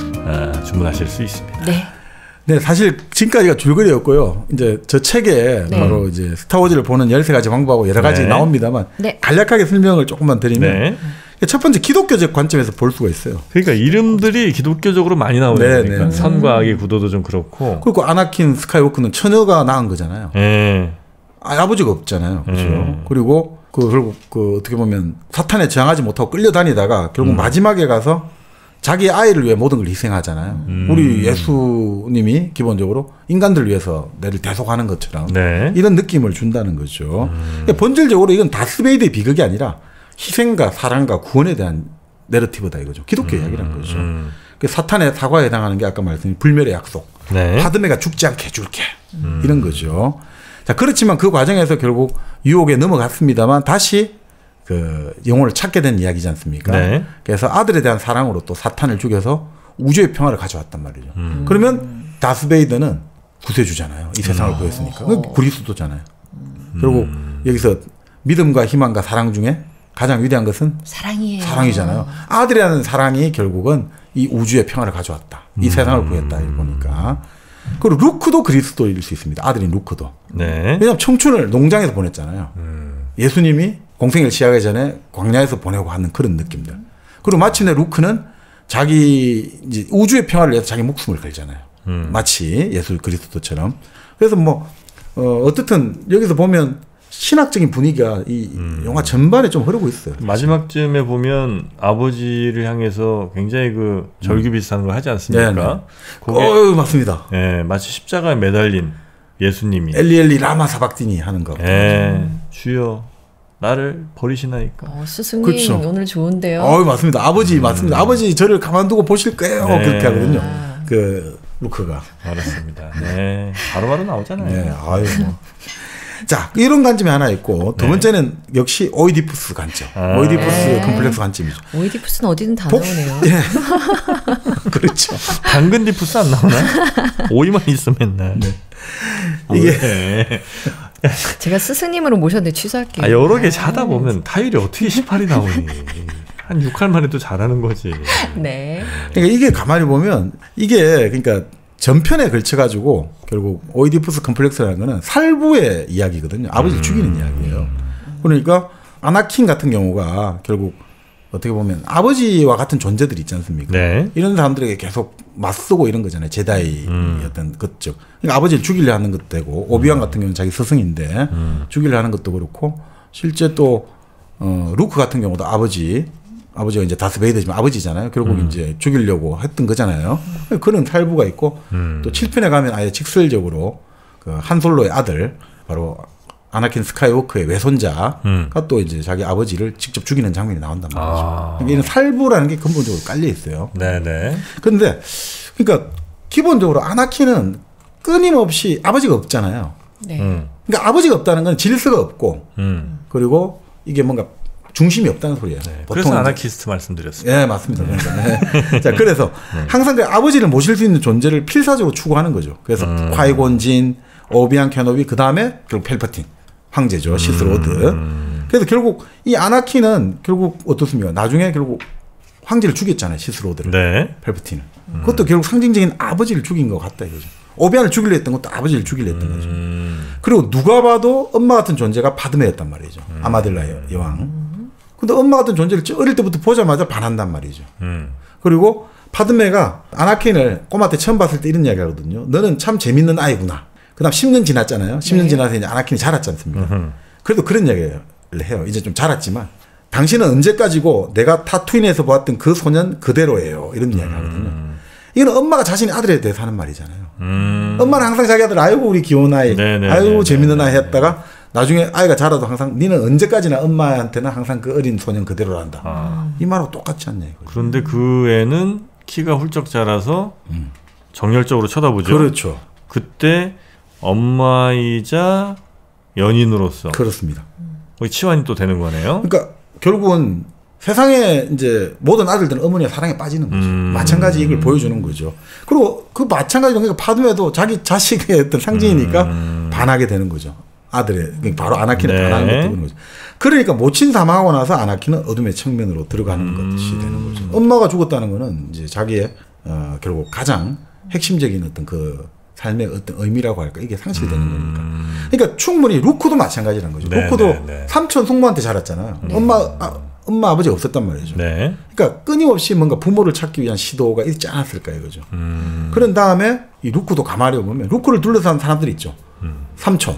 주문하실 수 있습니다. 네. 네, 사실 지금까지가 줄거리였고요. 이제 저 책에 바로 이제 스타워즈를 보는 13가지 방법하고 여러 가지 나옵니다만 간략하게 설명을 조금만 드리면 첫 번째 기독교적 관점에서 볼 수가 있어요. 그러니까 이름들이 기독교적으로 많이 나오니까 그러니까 선과 악의 구도도 좀 그렇고. 그리고 아나킨 스카이워크는 처녀가 낳은 거잖아요. 아버지가 없잖아요. 그렇죠. 그리고 결국 어떻게 보면 사탄에 저항하지 못하고 끌려다니다가 결국 마지막에 가서 자기 아이를 위해 모든 걸 희생하잖아요. 우리 예수님이 기본적으로 인간들을 위해서 내를 대속하는 것처럼 이런 느낌을 준다는 거죠. 본질적으로 이건 다스베이드의 비극이 아니라 희생과 사랑과 구원에 대한 내러티브다 이거죠. 기독교 이야기라는 거죠. 사탄의 사과에 해당하는 게 아까 말씀드린 불멸의 약속. 파드메가 죽지 않게 해줄게. 이런 거죠. 자, 그렇지만 그 과정에서 결국 유혹에 넘어갔습니다만 다시 그 영혼을 찾게 된 이야기지 않습니까? 그래서 아들에 대한 사랑으로 또 사탄을 죽여서 우주의 평화를 가져왔단 말이죠. 그러면 다스베이더는 구세주잖아요. 이 세상을 구했으니까. 그리스도잖아요. 결국 여기서 믿음과 희망과 사랑 중에 가장 위대한 것은 사랑이에요. 사랑이잖아요. 아들이라는 사랑이 결국은 이 우주의 평화를 가져왔다. 이 세상을 구했다. 이거 보니까. 그리고 루크도 그리스도일 수 있습니다. 아들인 루크도. 왜냐하면 청춘을 농장에서 보냈잖아요. 예수님이 공생을 시작하기 전에 광야에서 보내고 하는 그런 느낌들. 그리고 마침내 루크는 자기 이제 우주의 평화를 위해서 자기 목숨을 걸잖아요. 마치 예수 그리스도처럼. 그래서 뭐 어떻든 여기서 보면 신학적인 분위기가 이 영화 전반에 좀 흐르고 있어요. 마지막쯤에 보면 아버지를 향해서 굉장히 그 절규 비슷한 걸 하지 않습니까? 맞습니다. 네, 마치 십자가에 매달린 예수님이 엘리 라마 사박디니 하는 거. 주여 나를 버리시나이까. 스승님 그렇죠. 오늘 좋은데요. 맞습니다. 아버지 맞습니다. 아버지 저를 가만두고 보실 거예요. 그렇게 하거든요. 그 루크가. 알았습니다. 네, 바로바로 나오잖아요. 네, 자, 이런 관점이 하나 있고 두 번째는 역시 오이디푸스 관점. 오이디푸스 컴플렉스 관점이죠. 오이디푸스는 어디든 다 나오네요. 그렇죠. 당근 디푸스 안 나오나? 오이만 있어 맨날. 이게 제가 스승님으로 모셨는데 취소할게요. 여러 개 자다 보면 타율이 어떻게 18이 나오니? 한 6할만 해도 잘하는 거지. 네. 그러니까 이게 가만히 보면 이게 그러니까 전편에 걸쳐가지고 결국 오이디푸스 컴플렉스라는 거는 살부의 이야기거든요. 아버지를 죽이는 이야기예요. 그러니까 아나킨 같은 경우가 결국 어떻게 보면 아버지와 같은 존재들이 있지 않습니까? 이런 사람들에게 계속 맞서고 이런 거잖아요. 제다이 어떤 것죠. 그러니까 아버지를 죽이려 하는 것도 되고 오비완 같은 경우는 자기 스승인데 죽이려 하는 것도 그렇고 실제 또 루크 같은 경우도 아버지가 이제 다스베이더지만 아버지잖아요. 결국 이제 죽이려고 했던 거잖아요. 그런 살부가 있고 또 7편에 가면 아예 직설적으로 그 한솔로의 아들 바로 아나킨 스카이워크의 외손자가 또 이제 자기 아버지를 직접 죽이는 장면이 나온단 말이죠. 이런 살부라는 게 근본적으로 깔려 있어요. 그런데 그러니까 기본적으로 아나킨은 끊임없이 아버지가 없잖아요. 그러니까 아버지가 없다는 건 질서가 없고 그리고 이게 뭔가 중심이 없다는 소리예요. 네, 그래서 아나키스트 말씀드렸어요. 네, 맞습니다. 네. 자, 그래서 항상 그 아버지를 모실 수 있는 존재를 필사적으로 추구하는 거죠. 그래서 콰이곤 진, 오비안 케노비, 그 다음에 결국 펠퍼틴 황제죠, 시스로드. 그래서 결국 이 아나킨은 결국 어떻습니까? 나중에 결국 황제를 죽였잖아요, 시스로드를. 네. 펠퍼틴을. 그것도 결국 상징적인 아버지를 죽인 것 같다 이거죠. 오비안을 죽이려 했던 것도 아버지를 죽이려 했던 거죠. 그리고 누가 봐도 엄마 같은 존재가 파드메였단 말이죠. 아마딜라 여왕. 근데 엄마 같은 존재를 어릴 때부터 보자마자 반한단 말이죠. 그리고 파드메가 아나킨을 꼬마 때 처음 봤을 때 이런 이야기 하거든요. 너는 참 재밌는 아이구나. 그 다음 10년 지났잖아요. 10년 지나서 이제 아나킨이 자랐지 않습니까? 그래도 그런 이야기를 해요. 이제 좀 자랐지만 당신은 언제까지고 내가 타투인에서 보았던 그 소년 그대로예요. 이런 이야기 하거든요. 이건 엄마가 자신의 아들에 대해서 하는 말이잖아요. 엄마는 항상 자기 아들 아이고 우리 귀여운 아이, 아이고 재밌는 아이 했다가 나중에 아이가 자라도 항상 니는 언제까지나 엄마한테는 항상 그 어린 소년 그대로란다. 이 말하고 똑같지 않냐 이거죠. 그런데 그 애는 키가 훌쩍 자라서 정열적으로 쳐다보죠. 그렇죠. 그때 엄마이자 연인으로서 그렇습니다. 거의 치환이 또 되는 거네요. 그러니까 결국은 세상에 이제 모든 아들들은 어머니의 사랑에 빠지는 거죠. 마찬가지 이걸 보여주는 거죠. 그리고 그 마찬가지로 그러니까 파드메도 자기 자식의 어떤 상징이니까 반하게 되는 거죠. 아들의 그러니까 바로 아나킨을 반하는 것도 그런 거죠. 그러니까 모친 사망하고 나서 아나킨은 어둠의 측면으로 들어가는 것이 되는 거죠. 엄마가 죽었다는 거는 이제 자기의 결국 가장 핵심적인 어떤 그 삶의 어떤 의미라고 할까 이게 상실되는 거니까. 그러니까 충분히 루크도 마찬가지라는 거죠. 루크도 삼촌 숙모한테 자랐잖아요. 엄마 아버지 없었단 말이죠. 그러니까 끊임없이 뭔가 부모를 찾기 위한 시도가 있지 않았을까 이거죠. 그런 다음에 이 루크도 가만히 보면 루크를 둘러싼 사람들이 있죠. 삼촌,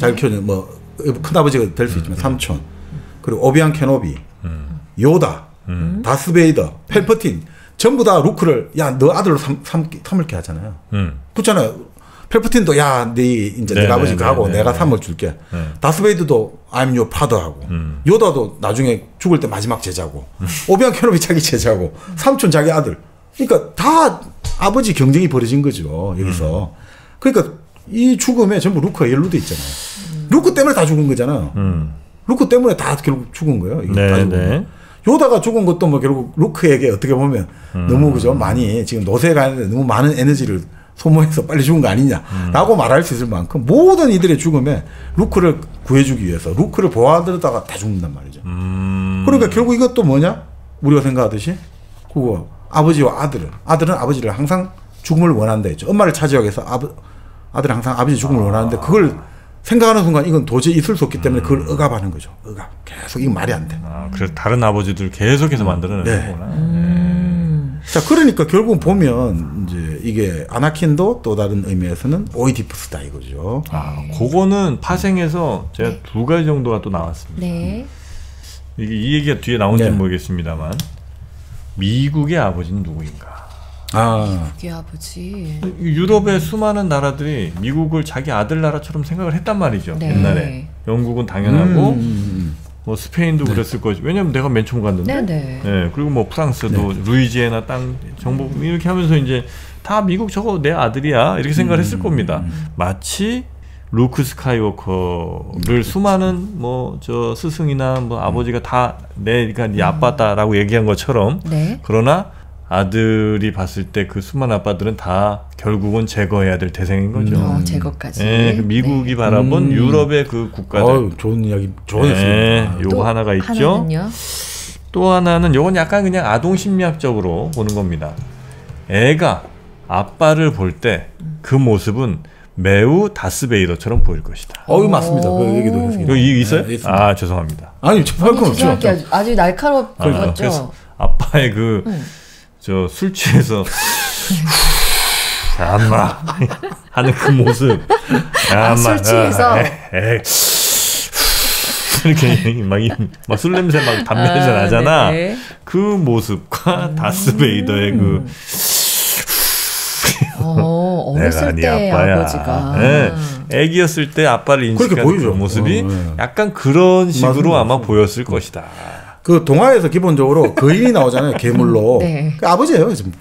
자기 키우는 뭐 큰아버지가 될 수 있지만 삼촌, 그리고 오비안 케노비, 요다, 다스베이더, 펠퍼틴 전부 다 루크를 야 너 아들로 삼을게 하잖아요. 그렇잖아요. 펠퍼틴도 야 네 이제 내가 아버지 가고 내가 삼을 줄게. 다스베이드도 I'm your father 하고 요다도 나중에 죽을 때 마지막 제자고 오비안 케노비 자기 제자고 삼촌 자기 아들. 그러니까 다 아버지 경쟁이 벌어진 거죠 여기서. 그러니까 이 죽음에 전부 루크가 연루돼 있잖아요. 루크 때문에 다 죽은 거잖아요. 루크 때문에 다 결국 죽은 거예요. 이거 다 죽은 거. 요다가 죽은 것도 뭐 결국 루크에게 어떻게 보면 너무 그죠 많이 지금 노쇠가 아닌데 너무 많은 에너지를 소모해서 빨리 죽은 거 아니냐라고 말할 수 있을 만큼 모든 이들의 죽음에 루크를 구해주기 위해서 루크를 보호하다가 다 죽는단 말이죠. 그러니까 결국 이것도 뭐냐 우리가 생각하듯이 그거 아버지와 아들은 아버지를 항상 죽음을 원한다 했죠. 엄마를 차지하기 위해서 아들은 항상 아버지 죽음을 원하는데 그걸 생각하는 순간 이건 도저히 있을 수 없기 때문에 그걸 억압하는 거죠. 억압. 계속 이건 말이 안 돼. 그래서 다른 아버지들 계속해서 만들어내는 거구나. 자, 그러니까 결국 보면 이제 이게 아나킨도 또 다른 의미에서는 오이디푸스다 이거죠. 그거는 파생해서 제가 두 가지 정도가 또 나왔습니다. 이게 이 얘기가 뒤에 나온지는 모르겠습니다만 미국의 아버지는 누구인가? 미국의 아버지. 유럽의 수많은 나라들이 미국을 자기 아들 나라처럼 생각을 했단 말이죠. 옛날에 영국은 당연하고 뭐 스페인도 그랬을 거지. 왜냐면 내가 맨 처음 갔는데. 그리고 뭐 프랑스도 루이지애나 땅 정복 이렇게 하면서 이제 다 미국 저거 내 아들이야 이렇게 생각을 했을 겁니다. 마치 루크 스카이워커를 수많은 뭐 저 스승이나 뭐 아버지가 다 내가 네 아빠다라고 얘기한 것처럼. 그러나 아들이 봤을 때 그 수많은 아빠들은 다 결국은 제거해야 될 대상인 거죠. 제거까지. 그 미국이 바라본 유럽의 그 국가들. 좋은 이야기, 좋은 했습니다. 요거 하나가 있죠. 하나는요? 또 하나는 요건 약간 그냥 아동 심리학적으로 보는 겁니다. 애가 아빠를 볼 때 그 모습은 매우 다스베이더처럼 보일 것이다. 맞습니다. 그 얘기도 했습니다. 이거 있어요? 죄송합니다. 아니, 할 건 없죠. 아주 날카롭죠. 그래서 아빠의 그 저 술 취해서 엄마 하는 그 모습. 술 취해서 이렇게 막 술 냄새 막 담배 냄새 나잖아. 그 모습과 다스베이더의 그 어렸을 때 아버지가 애기였을 때 아빠를 인식하는 그 모습이 약간 그런 식으로 아마 보였을 것이다. 그 동화에서 기본적으로 거인이 나오잖아요. 괴물로. 그 아버지예요. 지금.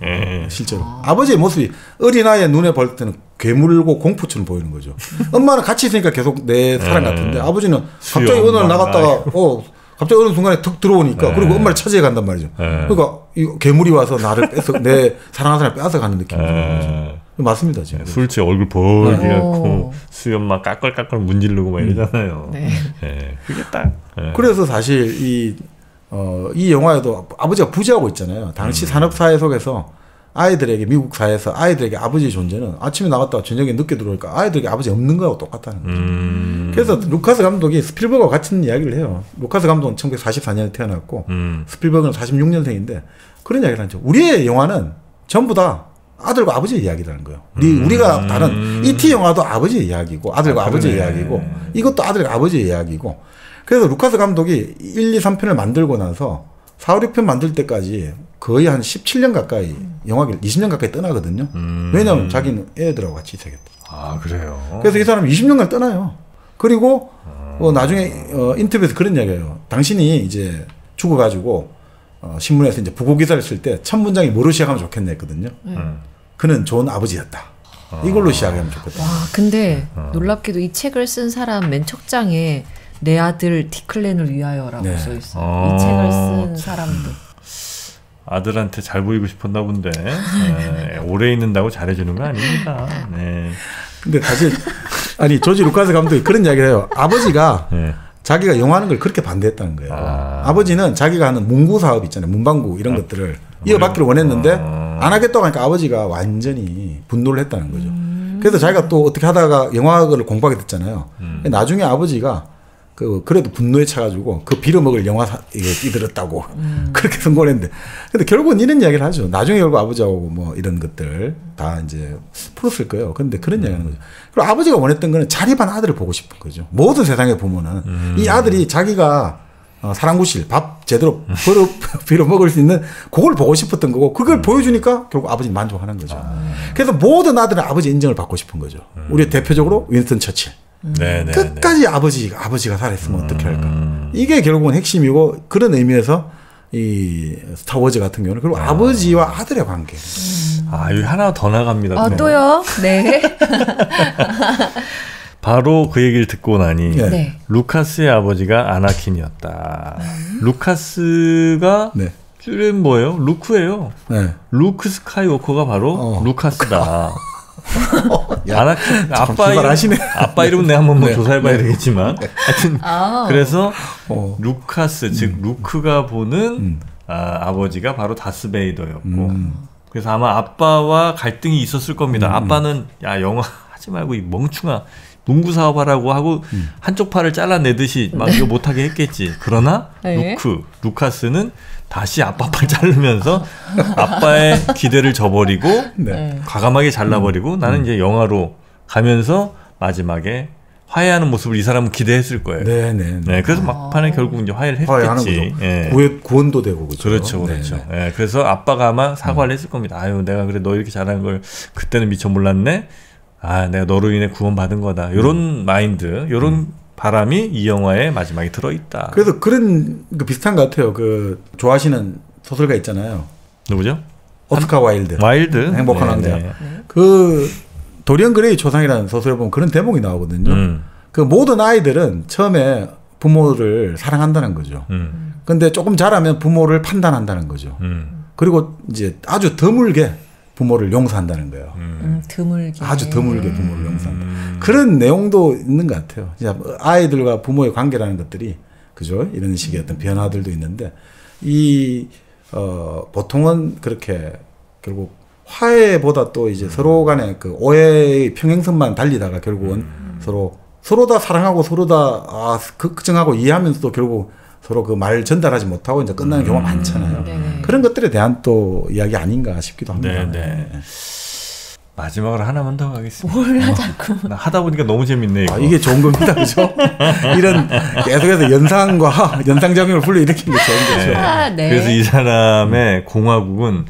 실제로. 아버지의 모습이 어린아이의 눈에 볼 때는 괴물고 공포처럼 보이는 거죠. 엄마는 같이 있으니까 계속 내 사랑 같은데 아버지는 갑자기 어느 날 나갔다가 갑자기 어느 순간에 툭 들어오니까 네. 그리고 엄마를 차지해 간단 말이죠. 네. 그러니까 이 괴물이 와서 나를 뺏어 내 사랑하는 사람을 빼앗아 가는 느낌이 드는 네. 거죠. 맞습니다 지금. 술 취해 얼굴 벌게갖고 오. 수염 막 까끌까끌 문지르고 막 이러잖아요. 네. 네. 그게 딱. 네. 그래서 사실 이 영화에도 아버지가 부재하고 있잖아요. 당시 산업사회 속에서 아이들에게 미국 사회에서 아이들에게 아버지의 존재는 아침에 나갔다가 저녁에 늦게 들어오니까 아이들에게 아버지 없는 거하고 똑같다는 거죠. 그래서 루카스 감독이 스필버그와 같은 이야기를 해요. 루카스 감독은 1944년에 태어났고 스필버그는 46년생인데 그런 이야기를 하죠. 우리의 영화는 전부 다 아들과 아버지의 이야기라는 거예요. 우리가 다른 E.T. 영화도 아버지의 이야기고 아들과 아버지의 이야기고 이것도 아들과 아버지의 이야기고 그래서 루카스 감독이 1, 2, 3편을 만들고 나서 4, 5, 6편 만들 때까지 거의 한 17년 가까이 영화계를 20년 가까이 떠나거든요. 왜냐하면 자기는 애들하고 같이 있어야겠다. 아 그래요. 그래서 이 사람은 20년간 떠나요. 그리고 나중에 인터뷰에서 그런 이야기해요. 당신이 이제 죽어가지고 신문에서 이제 부고 기사를 쓸 때 첫 문장이 뭐로 시작하면 좋겠나 했거든요. 그는 좋은 아버지였다. 이걸로 시작하면 좋겠다. 와, 근데 놀랍게도 이 책을 쓴 사람 맨 척장에 내 아들 디클렌을 위하여라고 네. 써 있어요. 이 책을 쓴 사람도. 아들한테 잘 보이고 싶었나 본데 오래 있는다고 잘해주는 거 아닙니다. 네. 근데 사실 아니 조지 루카스 감독이 그런 이야기를 해요. 아버지가 네. 자기가 영화하는 걸 그렇게 반대했다는 거예요. 아버지는 자기가 하는 문구 사업 있잖아요. 문방구 이런 것들을 이어받기를 원했는데 안 하겠다고 하니까 아버지가 완전히 분노를 했다는 거죠. 그래서 자기가 또 어떻게 하다가 영화학을 공부하게 됐잖아요. 나중에 아버지가 그래도 분노에 차가지고 그 빌어먹을 이들었다고 그렇게 선고를 했는데 근데 결국은 이런 이야기를 하죠. 나중에 결국 아버지하고 뭐 이런 것들 다 이제 풀었을 거예요. 근데 그런 이야기 하는 거죠. 그리고 아버지가 원했던 거는 자립한 아들을 보고 싶은 거죠. 모든 세상에 보면은 이 아들이 자기가 사랑구실 밥 제대로 빌어먹을 수 있는 그걸 보고 싶었던 거고 그걸 보여주니까 결국 아버지는 만족하는 거죠. 그래서 모든 아들은 아버지 인정을 받고 싶은 거죠. 우리 대표적으로 윈스턴 처칠. 끝까지 아버지가 살아있으면 어떻게 할까. 이게 결국은 핵심이고 그런 의미에서 이 스타워즈 같은 경우는 그리고 아버지와 아들의 관계. 여기 하나 더 나갑니다. 또요? 네. 바로 그 얘기를 듣고 나니 네. 루카스의 아버지가 아나킨이었다. 루카스가 네. 줄은 뭐예요? 루크예요. 네. 루크 스카이워커가 바로 루카스다. 아나킨 아빠 이름은 내가 한번 네. 조사해봐야 되겠지만 하여튼 그래서 루카스 즉 루크가 보는 아버지가 바로 다스베이더였고 그래서 아마 아빠와 갈등이 있었을 겁니다. 아빠는 야 영화 하지 말고 이 멍충아 문구 사업하라고 하고 한쪽 팔을 잘라내듯이 막 이거 못하게 했겠지. 그러나 네. 루카스는 다시 아빠 팔 자르면서 아빠의 기대를 저버리고 과감하게 잘라버리고 나는 이제 영화로 가면서 마지막에 화해하는 모습을 이 사람은 기대했을 거예요. 네, 그래서 막판에 결국 이제 화해를 했겠지. 예. 구원도 되고 그렇죠. 예, 그래서 아빠가 아마 사과를 했을 겁니다. 아유, 내가 그래 너 이렇게 잘하는 걸 그때는 미처 몰랐네. 내가 너로 인해 구원받은 거다. 이런 마인드, 이런 바람이 이 영화의 마지막에 들어있다. 그래서 그런 비슷한 것 같아요. 그 좋아하시는 소설가 있잖아요. 누구죠? 오스카 와일드. 행복한 왕자. 그 도리언 그레이 초상이라는 소설을 보면 그런 대목이 나오거든요. 그 모든 아이들은 처음에 부모를 사랑한다는 거죠. 근데 조금 자라면 부모를 판단한다는 거죠. 그리고 이제 아주 드물게 부모를 용서한다는 거예요. 드물게. 아주 드물게 부모를 용서한다. 그런 내용도 있는 것 같아요. 진짜 아이들과 부모의 관계라는 것들이 그죠? 이런 식의 어떤 변화들도 있는데 보통은 그렇게 결국 화해보다 또 이제 서로 간에 그 오해의 평행선만 달리다가 결국은 서로 다 사랑하고 서로 다 걱정하고 이해하면서도 결국 서로 그 말 전달하지 못하고 이제 끝나는 경우가 많잖아요. 그런 것들에 대한 또 이야기 아닌가 싶기도 합니다. 마지막으로 하나만 더 가겠습니다. 뭘 자꾸. 하다 보니까 너무 재밌네. 이거. 이게 좋은 겁니다. 그죠? 이런 계속해서 연상작용을 불러일으키는 게 좋은 거죠. 그래서 이 사람의 공화국은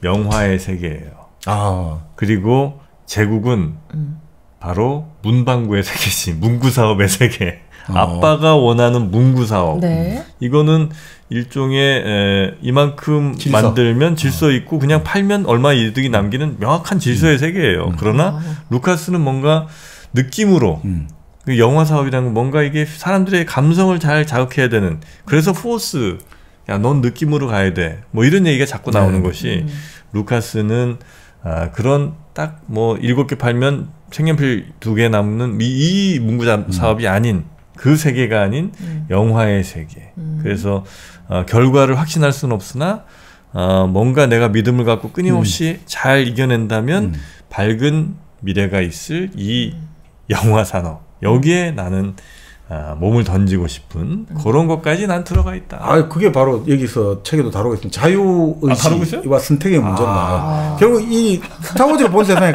영화의 세계예요. 그리고 제국은 바로 문방구의 세계지. 문구 사업의 세계. 아빠가 원하는 문구 사업. 이거는 일종의 이만큼 질서. 만들면 질서 있고 그냥 팔면 얼마 이득이 남기는 명확한 질서의 세계예요. 그러나 루카스는 뭔가 느낌으로 그 영화 사업이라는 건 뭔가 이게 사람들의 감성을 잘 자극해야 되는. 그래서 포스, 야, 넌 느낌으로 가야 돼. 뭐 이런 얘기가 자꾸 나오는 것이 루카스는 그런 딱 뭐 7개 팔면 색연필 2개 남는 이 문구 사업이 아닌 그 세계가 아닌 영화의 세계. 그래서 결과를 확신할 수는 없으나 뭔가 내가 믿음을 갖고 끊임없이 잘 이겨낸다면 밝은 미래가 있을 이 영화 산업. 여기에 나는 몸을 던지고 싶은 그런 것까지 난 들어가 있다. 그게 바로 여기서 책에도 다루고 있습니다. 자유의지와 선택의 문제로 나와요. 결국 이 스타워즈를 본 세상에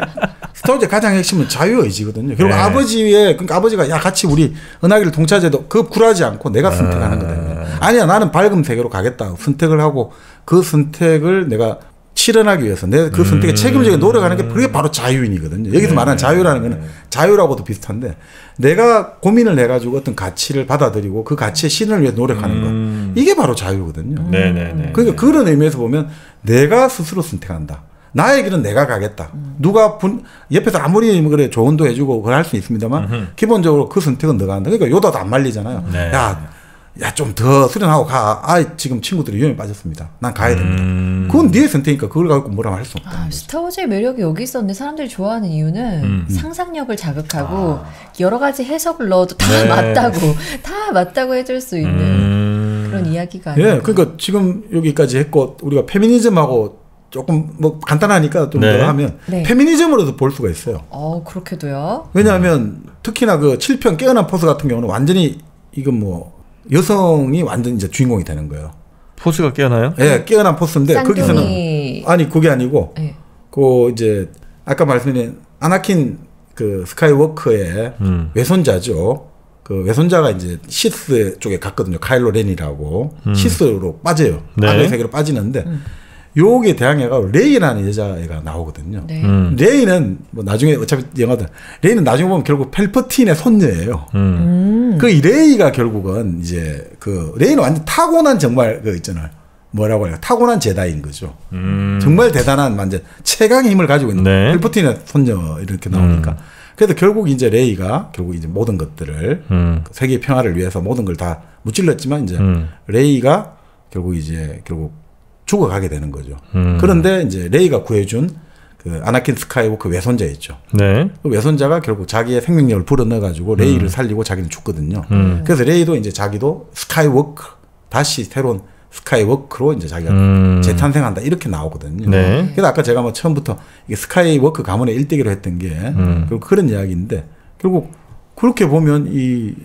스타워즈의 가장 핵심은 자유의지거든요. 결국 그러니까 아버지가 야 같이 우리 은하계를 동차지해도 그 굴하지 않고 내가 선택하는 거거든요. 아니야 나는 밝은 세계로 가겠다. 선택을 하고 그 선택을 내가 실현하기 위해서 내가 그 선택에 책임지게 노력하는 게 그게 바로 자유인이거든요. 여기서 말하는 자유라는 거는 자유라고도 비슷한데 내가 고민을 해가지고 어떤 가치를 받아들이고 그 가치의 실현을 위해 노력하는 거 이게 바로 자유거든요. 그러니까 그런 의미에서 보면 내가 스스로 선택한다. 나의 길은 내가 가겠다. 누가 옆에서 아무리 그래 조언도 해주고 그걸 할 수 있습니다만 기본적으로 그 선택은 너가 한다. 그러니까 요다도 안 말리잖아요. 야, 좀 더 수련하고 가. 지금 친구들이 위험에 빠졌습니다. 난 가야 됩니다. 그건 네의 선택이니까 그걸 갖고 뭐라고 할 수 없다. 스타워즈의 매력이 여기 있었는데 사람들이 좋아하는 이유는 상상력을 자극하고 여러 가지 해석을 넣어도 다 맞다고 해줄 수 있는 그런 이야기가 아니에요. 그러니까 지금 여기까지 했고 우리가 페미니즘하고 조금 뭐 간단하니까 좀 더 하면 페미니즘으로도 볼 수가 있어요. 그렇게도요? 왜냐하면 특히나 그 7편 깨어난 포스 같은 경우는 완전히 이건 뭐 여성이 완전 이제 주인공이 되는 거예요. 포스가 깨어나요? 네, 깨어난 포스인데 거기서는 아니 그게 아니고 그 이제 아까 말씀드린 아나킨 그 스카이워커의 외손자죠. 그 외손자가 이제 시스 쪽에 갔거든요. 카일로 렌이라고 시스로 빠져요. 악의 세계로 빠지는데 요게 대항해가 레이라는 여자애가 나오거든요. 레이는 뭐 나중에 어차피 영화들 레이는 나중에 보면 결국 펠퍼틴의 손녀예요. 그 레이가 결국은 이제 그 레이는 완전 타고난 정말 그 있잖아요. 뭐라고 해요? 타고난 제다인 거죠. 정말 대단한 완전 최강의 힘을 가지고 있는 펠퍼틴의 손녀 이렇게 나오니까. 그래서 결국 이제 레이가 결국 이제 모든 것들을 세계 평화를 위해서 모든 걸 다 무찔렀지만 이제 레이가 결국 죽어가게 되는 거죠. 그런데 이제 레이가 구해준 그 아나킨 스카이워커 외손자 있죠. 그 외손자가 결국 자기의 생명력을 불어넣어가지고 레이를 살리고 자기는 죽거든요. 그래서 레이도 이제 자기도 스카이워커 다시 새로운 스카이워커로 이제 자기가 재탄생한다 이렇게 나오거든요. 그래서 아까 제가 뭐 처음부터 이게 스카이워커 가문의 일대기로 했던 게 결국 그런 이야기인데 결국 그렇게 보면 이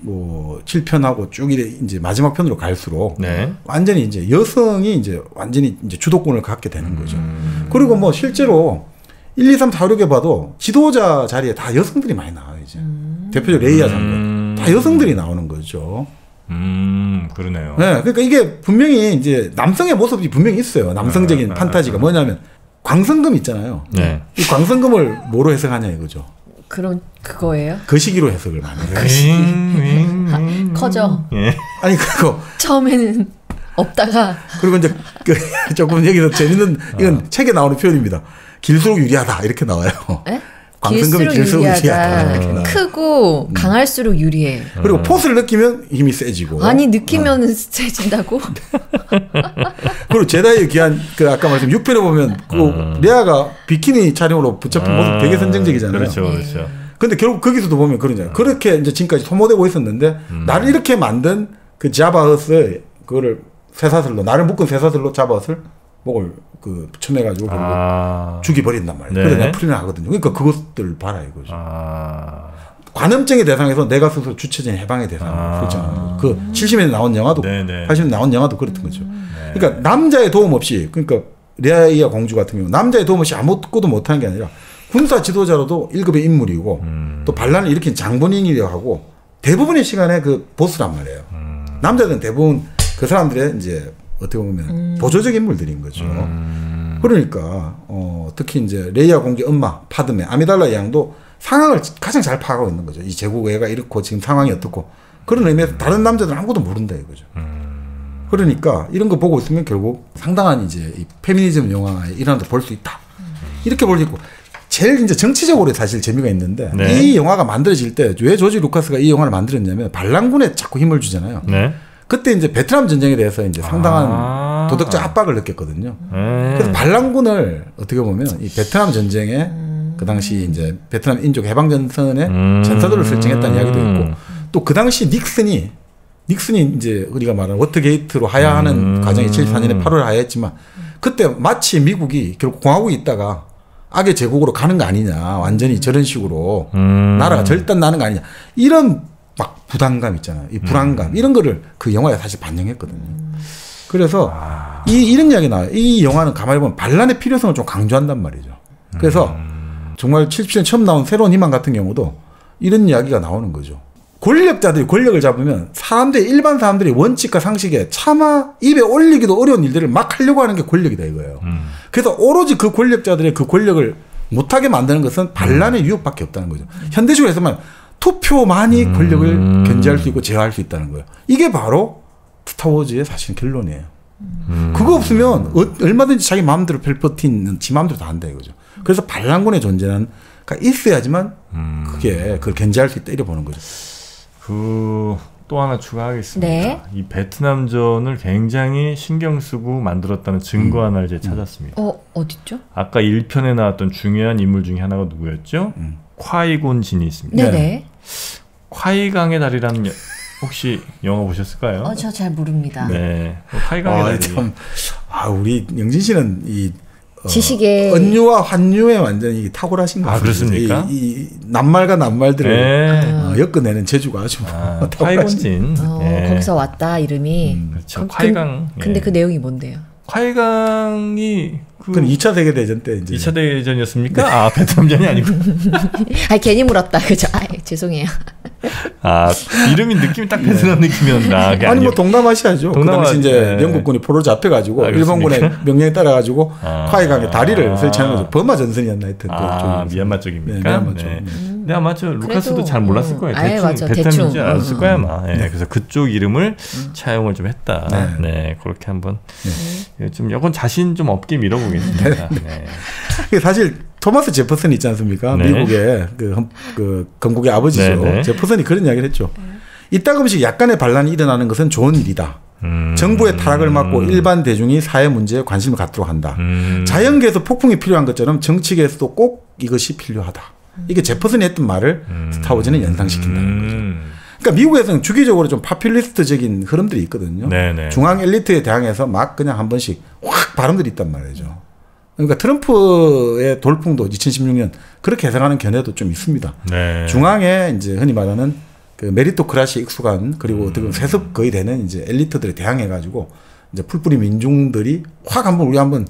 뭐 7편하고 쭉 이제 마지막 편으로 갈수록 완전히 이제 여성이 이제 완전히 이제 주도권을 갖게 되는 거죠. 그리고 뭐 실제로 1, 2, 3, 4, 6에 봐도 지도자 자리에 다 여성들이 많이 나와요, 이제. 대표적으로 레이아 장군. 다 여성들이 나오는 거죠. 그러네요. 그러니까 이게 분명히 이제 남성의 모습이 분명히 있어요. 남성적인 판타지가 뭐냐면 광선금 있잖아요. 이 광선금을 뭐로 해석하냐 이거죠. 그럼 그거예요? 그 시기로 해석을 많이 해요. 커져. 아니 그거 처음에는 없다가 그리고 이제 조금 여기서 재밌는 이건 책에 나오는 표현입니다. 길수록 유리하다 이렇게 나와요. 광선금이 길수록 유리하다. 크고 강할수록 유리해. 그리고 포스를 느끼면 힘이 세지고. 아니 느끼면 세진다고? 그리고 제다이의 귀한 그 아까 말씀 6편에 보면 그 레아가 비키니 촬영으로 붙잡힌 모습 되게 선정적이잖아요. 그렇죠. 근데 결국 거기서도 보면 그러잖아요. 그렇게 이제 지금까지 소모되고 있었는데 나를 이렇게 만든 그 자바헛을 그거를 쇠사슬로 나를 묶은 쇠사슬로 자바헛을 목을 그 쳐매가지고 결국 죽여버린단 말이에요. 그래서 내가 풀려나가거든요. 그러니까 그것들 봐라 이거죠. 관음증의 대상에서 내가 스스로 주체적인 해방의 대상으로 설정하는 거죠. 그 70년에 나온 영화도 80년에 나온 영화도 그랬던 거죠. 그러니까 남자의 도움 없이 그러니까 레이아 공주 같은 경우 남자의 도움 없이 아무것도 못하는 게 아니라 군사 지도자로도 1급의 인물이고 또 반란을 일으킨 장본인이라고 하고 대부분의 시간에 그 보스란 말이에요. 남자들은 대부분 그 사람들의 이제 어떻게 보면 보조적 인물들인 거죠. 그러니까 특히 이제 레이아 공주의 엄마 파드메 아미달라 양도 상황을 가장 잘 파악하고 있는 거죠. 이 제국애가 이렇고 지금 상황이 어떻고 그런 의미에서 다른 남자들은 아무것도 모른다 이거죠. 그러니까 이런 거 보고 있으면 결국 상당한 이제 이 페미니즘 영화의 일환도 볼 수 있다. 이렇게 볼 수 있고 제일 이제 정치적으로 사실 재미가 있는데 네. 이 영화가 만들어질 때 왜 조지 루카스가 이 영화를 만들었냐면 반란군에 자꾸 힘을 주잖아요. 네. 그때 이제 베트남 전쟁에 대해서 이제 상당한 도덕적 압박을 느꼈거든요. 네. 그래서 반란군을 어떻게 보면 이 베트남 전쟁에 그 당시 이제 베트남 인족 해방 전선에 전사들을 설정했다는 이야기도 있고 또 그 당시 닉슨이 이제 우리가 말하는 워터게이트로 하야하는 과정이 74년에 8월에 하야했지만 그때 마치 미국이 결국 공화국이 있다가 악의 제국으로 가는 거 아니냐. 완전히 저런 식으로 나라가 절단나는 거 아니냐. 이런 막 부담감 있잖아요. 이 불안감 이런 거를 그 영화에 사실 반영했거든요. 그래서 이런 이야기 나와요. 이 영화는 가만히 보면 반란의 필요성을 좀 강조한단 말이죠. 그래서 정말 70년 처음 나온 새로운 희망 같은 경우도 이런 이야기가 나오는 거죠. 권력자들이 권력을 잡으면 일반 사람들이 원칙과 상식에 차마 입에 올리기도 어려운 일들을 막 하려고 하는 게 권력이다 이거예요. 그래서 오로지 그 권력자들의 그 권력을 못하게 만드는 것은 반란의 유혹밖에 없다는 거죠. 현대식으로 해서만 투표만이 권력을 견제할 수 있고 제어할 수 있다는 거예요. 이게 바로 스타워즈의 사실 결론이에요. 그거 없으면 얼마든지 자기 마음대로 펠퍼틴은 지 마음대로 다 한다 이거죠. 그래서 반란군의 존재는 있어야지만 그걸 견제할 수 있다 이래 보는 거죠. 또 하나 추가하겠습니다. 네. 이 베트남전을 굉장히 신경 쓰고 만들었다는 증거 하나를 제가 찾았습니다. 어딨죠? 아까 1편에 나왔던 중요한 인물 중에 하나가 누구였죠? 콰이곤 진이 있습니다. 네네. 콰이강의 달이라는 혹시 영화 보셨을까요? 저 잘 모릅니다. 네. 콰이강의 달이. 우리 영진 씨는 이 지식의 언유와 환유에 완전히 탁월하신 것 같아요. 그렇습니까? 이 낱말과 낱말들을 엮어내는 재주가 아주 콰이곤진. 거기서 왔다 이름이. 그렇죠. 콰이강. 근데 그 내용이 뭔데요? 콰이강이 그건 2차 세계대전 때 이제 2차 대전이었습니까? 베트남전이 아니고. 괜히 물었다. 그죠? 죄송해요. 이름이 느낌이 딱 베트남 느낌이었나? 아니 뭐 동남아시아죠. 그 당시 이제 영국군이 포로를 잡혀가지고 일본군의 명령에 따라가지고 콰이강에 다리를 설치하는 거죠. 버마 전선이었나 하여튼. 미얀마 쪽입니까? 네, 미얀마 쪽. 근데 아마 루카스도 잘 몰랐을 거예요. 대충 베트남인지 알았을 거야 아마. 그래서 그쪽 이름을 차용을 좀 했다. 네, 그렇게 한번 좀 이건 자신 좀 없게 밀어보겠습니다. 사실 토마스 제퍼슨 있지 않습니까? 미국의 그 건국의 아버지죠. 제퍼슨이 그런 이야기를 했죠. 이따금씩 약간의 반란이 일어나는 것은 좋은 일이다. 정부의 타락을 막고 일반 대중이 사회 문제에 관심을 갖도록 한다. 자연계에서 폭풍이 필요한 것처럼 정치계에서도 꼭 이것이 필요하다. 이게 제퍼슨이 했던 말을 스타워즈는 연상시킨다는 거죠. 그러니까 미국에서는 주기적으로 좀 파퓰리스트적인 흐름들이 있거든요. 중앙 엘리트에 대항해서 막 그냥 한 번씩 확 발언들이 있단 말이죠. 그러니까 트럼프의 돌풍도 2016년 그렇게 해석하는 견해도 좀 있습니다. 중앙에 이제 흔히 말하는 그 메리토크라시에 익숙한 그리고 어떻게 보면 세습 거의 되는 이제 엘리트들에 대항해가지고 이제 풀뿌리 민중들이 확 한번 우리 한번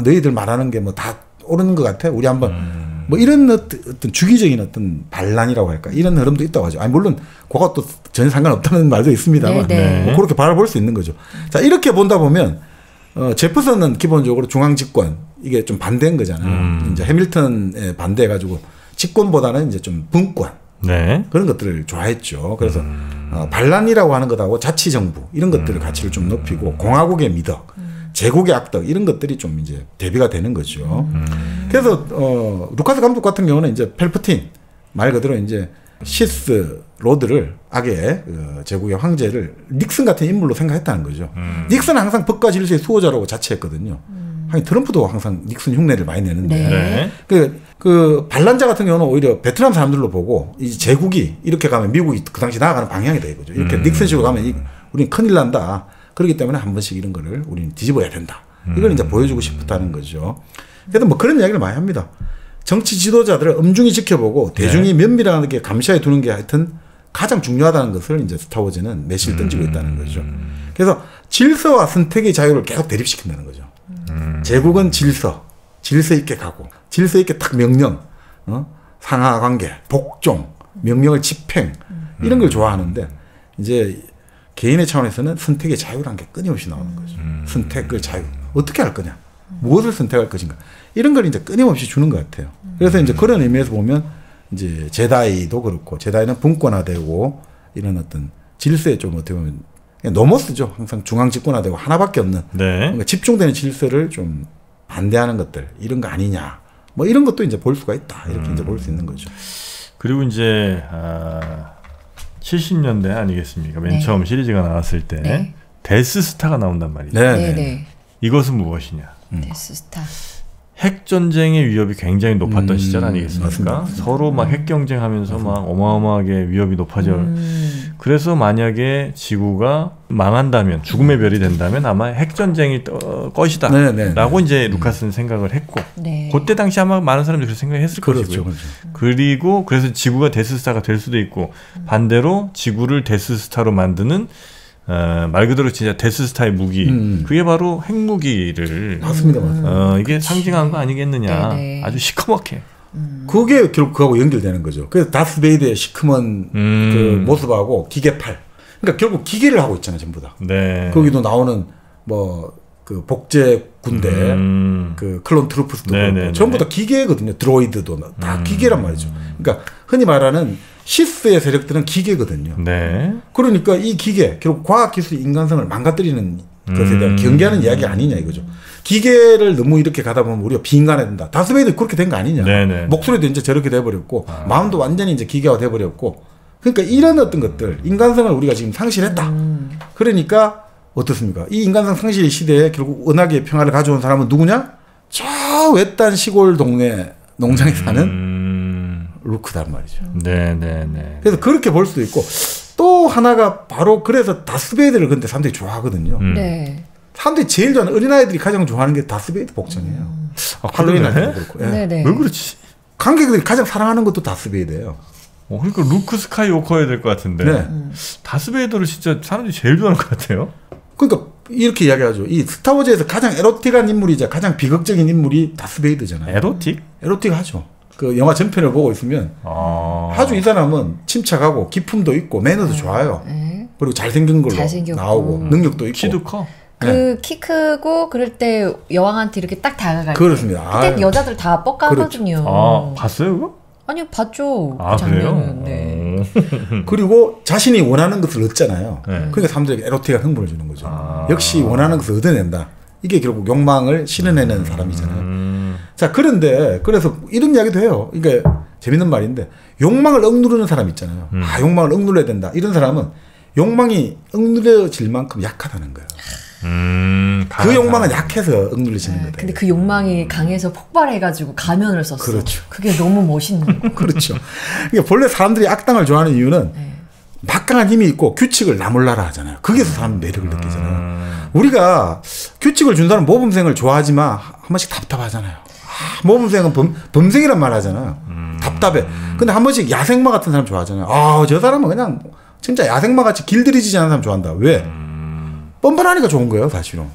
너희들 말하는 게 뭐 다 옳은 것 같아. 우리 한번 뭐 이런 어떤 주기적인 어떤 반란이라고 할까 이런 흐름도 있다고 하죠. 물론 그것도 전혀 상관없다는 말도 있습니다만 뭐 그렇게 바라볼 수 있는 거죠. 자 이렇게 본다 보면 제퍼슨은 기본적으로 중앙 집권 이게 좀 반대인 거잖아요. 이제 해밀턴에 반대해가지고 집권보다는 이제 좀 분권 그런 것들을 좋아했죠. 그래서 반란이라고 하는 것하고 자치정부 이런 것들을 가치를 좀 높이고 공화국의 미덕, 제국의 악덕 이런 것들이 좀 이제 대비가 되는 거죠. 그래서 루카스 감독 같은 경우는 이제 펠프틴 말 그대로 이제 시스 로드를 악의 제국의 황제를 닉슨 같은 인물로 생각했다는 거죠. 닉슨은 항상 법과 질서의 수호자라고 자처했거든요. 트럼프도 항상 닉슨 흉내를 많이 내는데 그 반란자 같은 경우는 오히려 베트남 사람들로 보고 이 제국이 이렇게 가면 미국이 그 당시 나아가는 방향이다 이거죠. 이렇게 닉슨식으로 가면 우리는 큰일 난다. 그렇기 때문에 한 번씩 이런 거를 우리는 뒤집어야 된다. 이걸 이제 보여주고 싶었다는 거죠. 그래서 뭐 그런 이야기를 많이 합니다. 정치 지도자들을 엄중히 지켜보고 대중이 면밀하게 감시해 두는 게 하여튼 가장 중요하다는 것을 이제 스타워즈는 매실 던지고 있다는 거죠. 그래서 질서와 선택의 자유를 계속 대립시킨다는 거죠. 제국은 질서 있게 가고 질서 있게 딱 명령, 상하 관계, 복종, 명령을 집행 이런 걸 좋아하는데 이제 개인의 차원에서는 선택의 자유라는 게 끊임없이 나오는 거죠. 선택의 자유. 어떻게 할 거냐? 무엇을 선택할 것인가? 이런 걸 이제 끊임없이 주는 것 같아요. 그래서 이제 그런 의미에서 보면 이제 제다이도 그렇고 제다이는 분권화되고 이런 어떤 질서에 좀 어떻게 보면 노모스죠. 항상 중앙 집권화되고 하나밖에 없는 그러니까 집중되는 질서를 좀 반대하는 것들 이런 거 아니냐. 뭐 이런 것도 이제 볼 수가 있다. 이렇게 이제 볼 수 있는 거죠. 그리고 이제 70년대 아니겠습니까? 맨 처음 시리즈가 나왔을 때 데스스타가 나온단 말이죠. 네. 이것은 무엇이냐? 데스스타. 핵 전쟁의 위협이 굉장히 높았던 시절 아니겠습니까? 맞습니다. 서로 막 핵 경쟁하면서 막 어마어마하게 위협이 높아져. 그래서 만약에 지구가 망한다면, 죽음의 별이 된다면 아마 핵 전쟁이 것이다라고 이제 루카스는 생각을 했고, 그때 당시 아마 많은 사람들이 그렇게 생각했을 것이고요. 그렇죠. 그리고 그래서 지구가 데스스타가 될 수도 있고, 반대로 지구를 데스스타로 만드는 말 그대로 진짜 데스스타의 무기, 그게 바로 핵무기를 맞습니다. 이게 상징하는 거 아니겠느냐. 네네. 아주 시커멓게. 그게 결국 그하고 연결되는 거죠. 그래서 다스베이드의 시커먼 그 모습하고 기계팔. 그러니까 결국 기계를 하고 있잖아요, 전부 다. 네. 거기도 나오는 뭐 그 복제 군대, 그 클론 트루프스도 그렇고 전부 다 기계거든요. 드로이드도 다 기계란 말이죠. 그러니까 흔히 말하는 시스의 세력들은 기계거든요. 네. 그러니까 이 기계, 결국 과학기술이 인간성을 망가뜨리는 것에 대한 경계하는 이야기 아니냐 이거죠. 기계를 너무 이렇게 가다 보면 우리가 비인간해야 된다. 다스베이드 그렇게 된 거 아니냐. 네네. 목소리도 이제 저렇게 돼버렸고 마음도 완전히 이제 기계화 돼버렸고, 그러니까 이런 어떤 것들, 인간성을 우리가 지금 상실했다. 그러니까 어떻습니까? 이 인간성 상실 시대에 결국 은하계의 평화를 가져온 사람은 누구냐? 저 외딴 시골 동네 농장에 사는 루크단 말이죠. 네네네. 그래서 그렇게 볼 수도 있고, 또 하나가 바로 그래서 다스베이드를 근데 사람들이 좋아하거든요. 네. 사람들이 제일 좋아하는, 어린아이들이 가장 좋아하는 게 다스베이드 복장이에요. 할로윈 할 때도 그렇고. 네네. 왜 그렇지? 관객들이 가장 사랑하는 것도 다스베이드예요. 그러니까 루크 스카이워커여야 될 것 같은데. 네. 다스베이더를 진짜 사람들이 제일 좋아하는 것 같아요. 그러니까 이렇게 이야기하죠. 이 스타워즈에서 가장 에로틱한 인물이자 가장 비극적인 인물이 다스베이드잖아요. 에로틱? 에로틱하죠. 그 영화 전편을 보고 있으면 아주 이 사람은 침착하고 기품도 있고 매너도 좋아요. 그리고 잘생긴 걸로 나오고 능력도 있고. 키도 커. 그 키 크고 그럴 때 여왕한테 이렇게 딱 다가갈 때. 그렇습니다. 그때 여자들 다 뻑가거든요. 그렇죠. 봤어요 그거? 아니요, 봤죠. 그 장면은. 네. 그리고 자신이 원하는 것을 얻잖아요. 그러니까 사람들에게 에로틱한 흥분을 주는 거죠. 역시 원하는 것을 얻어낸다. 이게 결국 욕망을 실현해내는 사람이잖아요. 자, 그런데 그래서 이런 이야기도 해요. 이게 재밌는 말인데, 욕망을 억누르는 사람 있잖아요. 욕망을 억눌러야 된다. 이런 사람은 욕망이 억누려질 만큼 약하다는 거예요. 그 욕망은 약해서 억눌려지는 거다. 근데 그 욕망이 강해서 폭발해가지고 가면을 썼어. 그렇죠. 그게 너무 멋있는 거. 그렇죠. 그러니까 본래 사람들이 악당을 좋아하는 이유는 막강한 힘이 있고 규칙을 나 몰라라 하잖아요. 거기서 사람 매력을 느끼잖아요. 우리가 규칙을 준 사람 모범생을 좋아하지만 한 번씩 답답하잖아요. 모범생은 범생이란 말 하잖아요. 답답해. 근데 한 번씩 야생마 같은 사람 좋아하잖아요. 저 사람은 그냥 진짜 야생마 같이 길들이지지 않은 사람 좋아한다. 왜? 뻔뻔하니까 좋은 거예요, 사실은.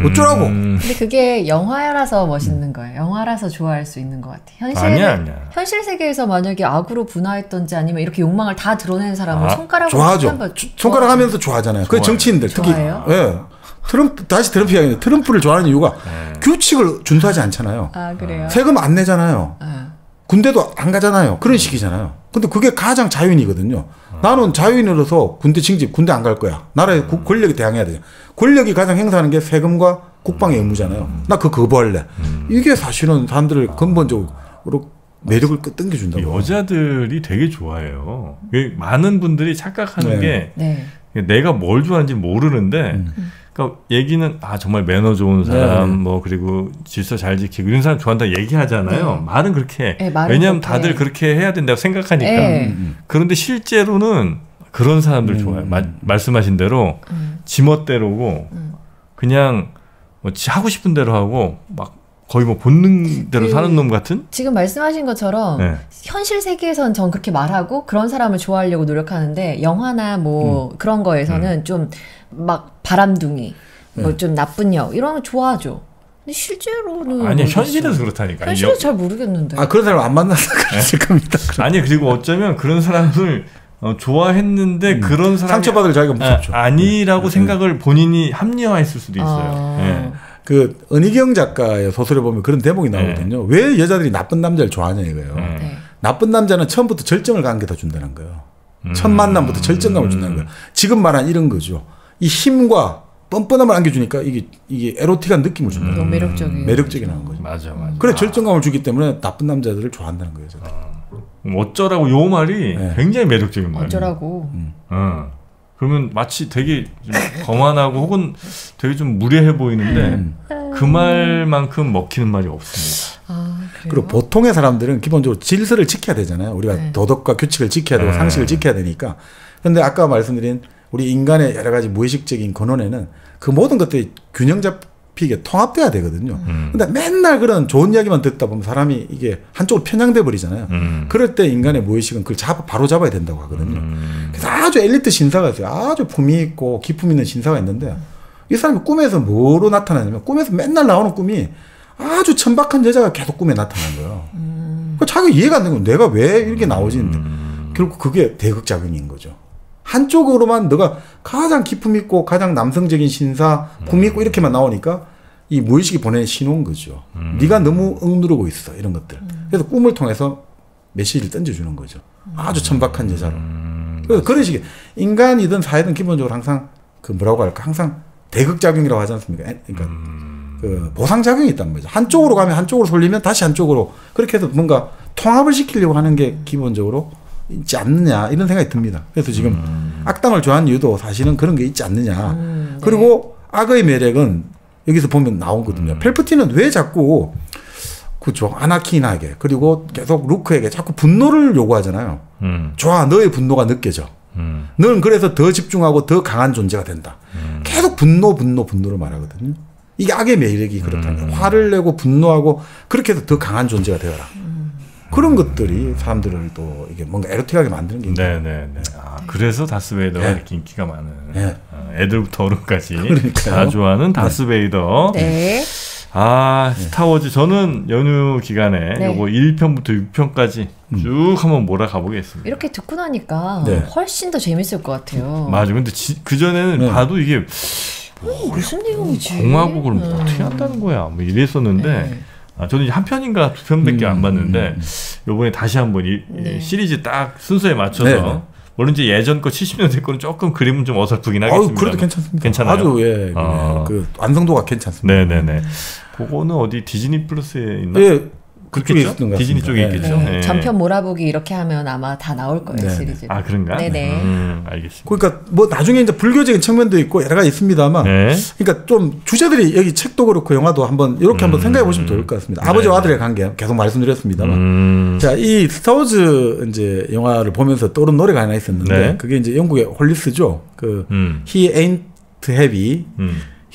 어쩌라고? 근데 그게 영화라서 멋있는 거예요. 영화라서 좋아할 수 있는 것 같아요. 아니야. 현실 세계에서 만약에 악으로 분화했던지 아니면 이렇게 욕망을 다 드러내는 사람은 손가락으로 좋아하죠. 손가락 하면서 좋아하잖아요. 그 정치인들 특히. 좋아해요? 트럼프 이야기인데, 트럼프를 좋아하는 이유가 규칙을 준수하지 않잖아요. 그래요? 세금 안 내잖아요. 군대도 안 가잖아요. 그런 식이잖아요. 근데 그게 가장 자유인이거든요. 나는 자유인으로서 군대 징집, 군대 안 갈 거야. 나라의 권력이 대항해야 돼. 권력이 가장 행사하는 게 세금과 국방의 의무잖아요. 나 그거 거부할래. 이게 사실은 사람들을 근본적으로 매력을 땡겨준다고. 여자들이 되게 좋아해요. 많은 분들이 착각하는 게 내가 뭘 좋아하는지 모르는데, 그러니까 얘기는 정말 매너 좋은 사람, 뭐 그리고 질서 잘 지키고 이런 사람 좋아한다 얘기하잖아요. 말은 그렇게. 왜냐하면 다들 그렇게 해야 된다고 생각하니까. 그런데 실제로는 그런 사람들 좋아해요. 말씀하신 대로 지멋대로고 그냥 뭐 하고 싶은 대로 하고 막 거의 뭐 본능대로 사는 놈 같은? 지금 말씀하신 것처럼 현실 세계에선 전 그렇게 말하고 그런 사람을 좋아하려고 노력하는데, 영화나 뭐 그런 거에서는 좀 막 바람둥이, 뭐 좀 나쁜 여 이런 거 좋아하죠. 근데 실제로는 아니 현실에서 그렇다니까. 현실에서 잘 모르겠는데. 그런 사람 안 만나서 그랬을 겁니다. 아니 그리고 어쩌면 그런 사람을 좋아했는데 그런 사람이 상처받을 자기가 무섭죠. 아니라고 생각을 본인이 합리화했을 수도 있어요. 그 은희경 작가의 소설에 보면 그런 대목이 나오거든요. 왜 여자들이 나쁜 남자를 좋아하냐 이거예요. 나쁜 남자는 처음부터 절정을 가는 게 더 준다는 거예요. 첫 만남부터 절정감을 준다는 거예요. 지금 말한 이런 거죠. 이 힘과 뻔뻔함을 안겨주니까 이게 에로틱한 느낌을 준다. 너무 매력적인 하는 거죠. 맞아. 그래 절정감을 주기 때문에 나쁜 남자들을 좋아한다는 거예요. 어쩌라고 요 말이 굉장히 매력적인 말이에요. 어쩌라고. 그러면 마치 되게 좀 거만하고 혹은 되게 좀 무례해 보이는데 그 말만큼 먹히는 말이 없습니다. 그리고 보통의 사람들은 기본적으로 질서를 지켜야 되잖아요. 우리가 도덕과 규칙을 지켜야 되고 상식을 지켜야 되니까. 그런데 아까 말씀드린 우리 인간의 여러 가지 무의식적인 근원에는 그 모든 것들이 균형 잡히게 통합돼야 되거든요. 근데 맨날 그런 좋은 이야기만 듣다 보면 사람이 이게 한쪽으로 편향돼 버리잖아요. 그럴 때 인간의 무의식은 그걸 바로 잡아야 된다고 하거든요. 그래서 아주 엘리트 신사가 있어요. 아주 품위 있고 기품 있는 신사가 있는데 이 사람이 꿈에서 뭐로 나타나냐면 꿈에서 맨날 나오는 꿈이 아주 천박한 여자가 계속 꿈에 나타나는 거예요. 자기가 이해가 안 되는 거예요. 내가 왜 이렇게 나오지? 결국 그게 대극작용인 거죠. 한쪽으로만 너가 가장 기품 있고 가장 남성적인 신사, 품위 있고 이렇게만 나오니까 이 무의식이 보내는 신호인 거죠. 네가 너무 억누르고 있어 이런 것들. 그래서 꿈을 통해서 메시지를 던져주는 거죠. 아주 천박한 여자로. 그래서 그런 식의 인간이든 사회든 기본적으로 항상 그 뭐라고 할까 항상 대극작용이라고 하지 않습니까? 그러니까 그 보상작용이 있단 말이죠. 한쪽으로 가면 한쪽으로 쏠리면 다시 한쪽으로 그렇게 해서 뭔가 통합을 시키려고 하는 게 기본적으로 있지 않느냐 이런 생각이 듭니다. 그래서 지금 악당을 좋아하는 이유도 사실은 그런 게 있지 않느냐. 그리고 악의 매력은 여기서 보면 나오거든요. 펠프틴은 왜 자꾸 그죠 아나킨에게 그리고 계속 루크에게 자꾸 분노를 요구하잖아요. 좋아 너의 분노가 느껴져. 너는 그래서 더 집중하고 더 강한 존재가 된다. 계속 분노를 말하거든요. 이게 악의 매력이 그렇다는 거예요. 화를 내고 분노하고 그렇게 해서 더 강한 존재가 되어라. 그런 것들이 사람들을 또 이게 뭔가 에로틱하게 만드는 게 있는 네네네. 그래서 다스베이더가 이렇게 인기가 많은 애들부터 어른까지 다 좋아하는 다스베이더. 네. 스타워즈 저는 연휴 기간에 요거 1편부터 6편까지 쭉 한번 몰아가 보겠습니다. 이렇게 듣고 나니까 훨씬 더 재밌을 것 같아요. 맞아. 근데 그전에는 봐도 이게 무슨 내용이지? 공화국을 어떻게 한다는 거야? 뭐 이랬었는데 저는 이제 한 편인가 두 편밖에 안 봤는데 요번에 다시 한번 이 시리즈 딱 순서에 맞춰서 물론 이제 예전 거 70년대 거는 조금 그림은 좀 어설프긴 하겠습니다. 그래도 괜찮습니다. 괜찮아요. 아주 그 완성도가 괜찮습니다. 네네네. 그거는 어디 디즈니 플러스에 있나? 그쪽에 있었던 것 디즈니 쪽에 있겠죠. 전편 몰아보기 이렇게 하면 아마 다 나올 거예요 시리즈. 그런가? 네네. 알겠습니다. 그러니까 뭐 나중에 이제 불교적인 측면도 있고 여러 가지 있습니다만, 그러니까 좀 주제들이 여기 책도 그렇고 영화도 한번 이렇게 한번 생각해 보시면 좋을 것 같습니다. 아버지와 아들의 관계 계속 말씀드렸습니다만, 자, 이 스타워즈 이제 영화를 보면서 떠오른 노래가 하나 있었는데 그게 이제 영국의 홀리스죠. 그 He Ain't Heavy.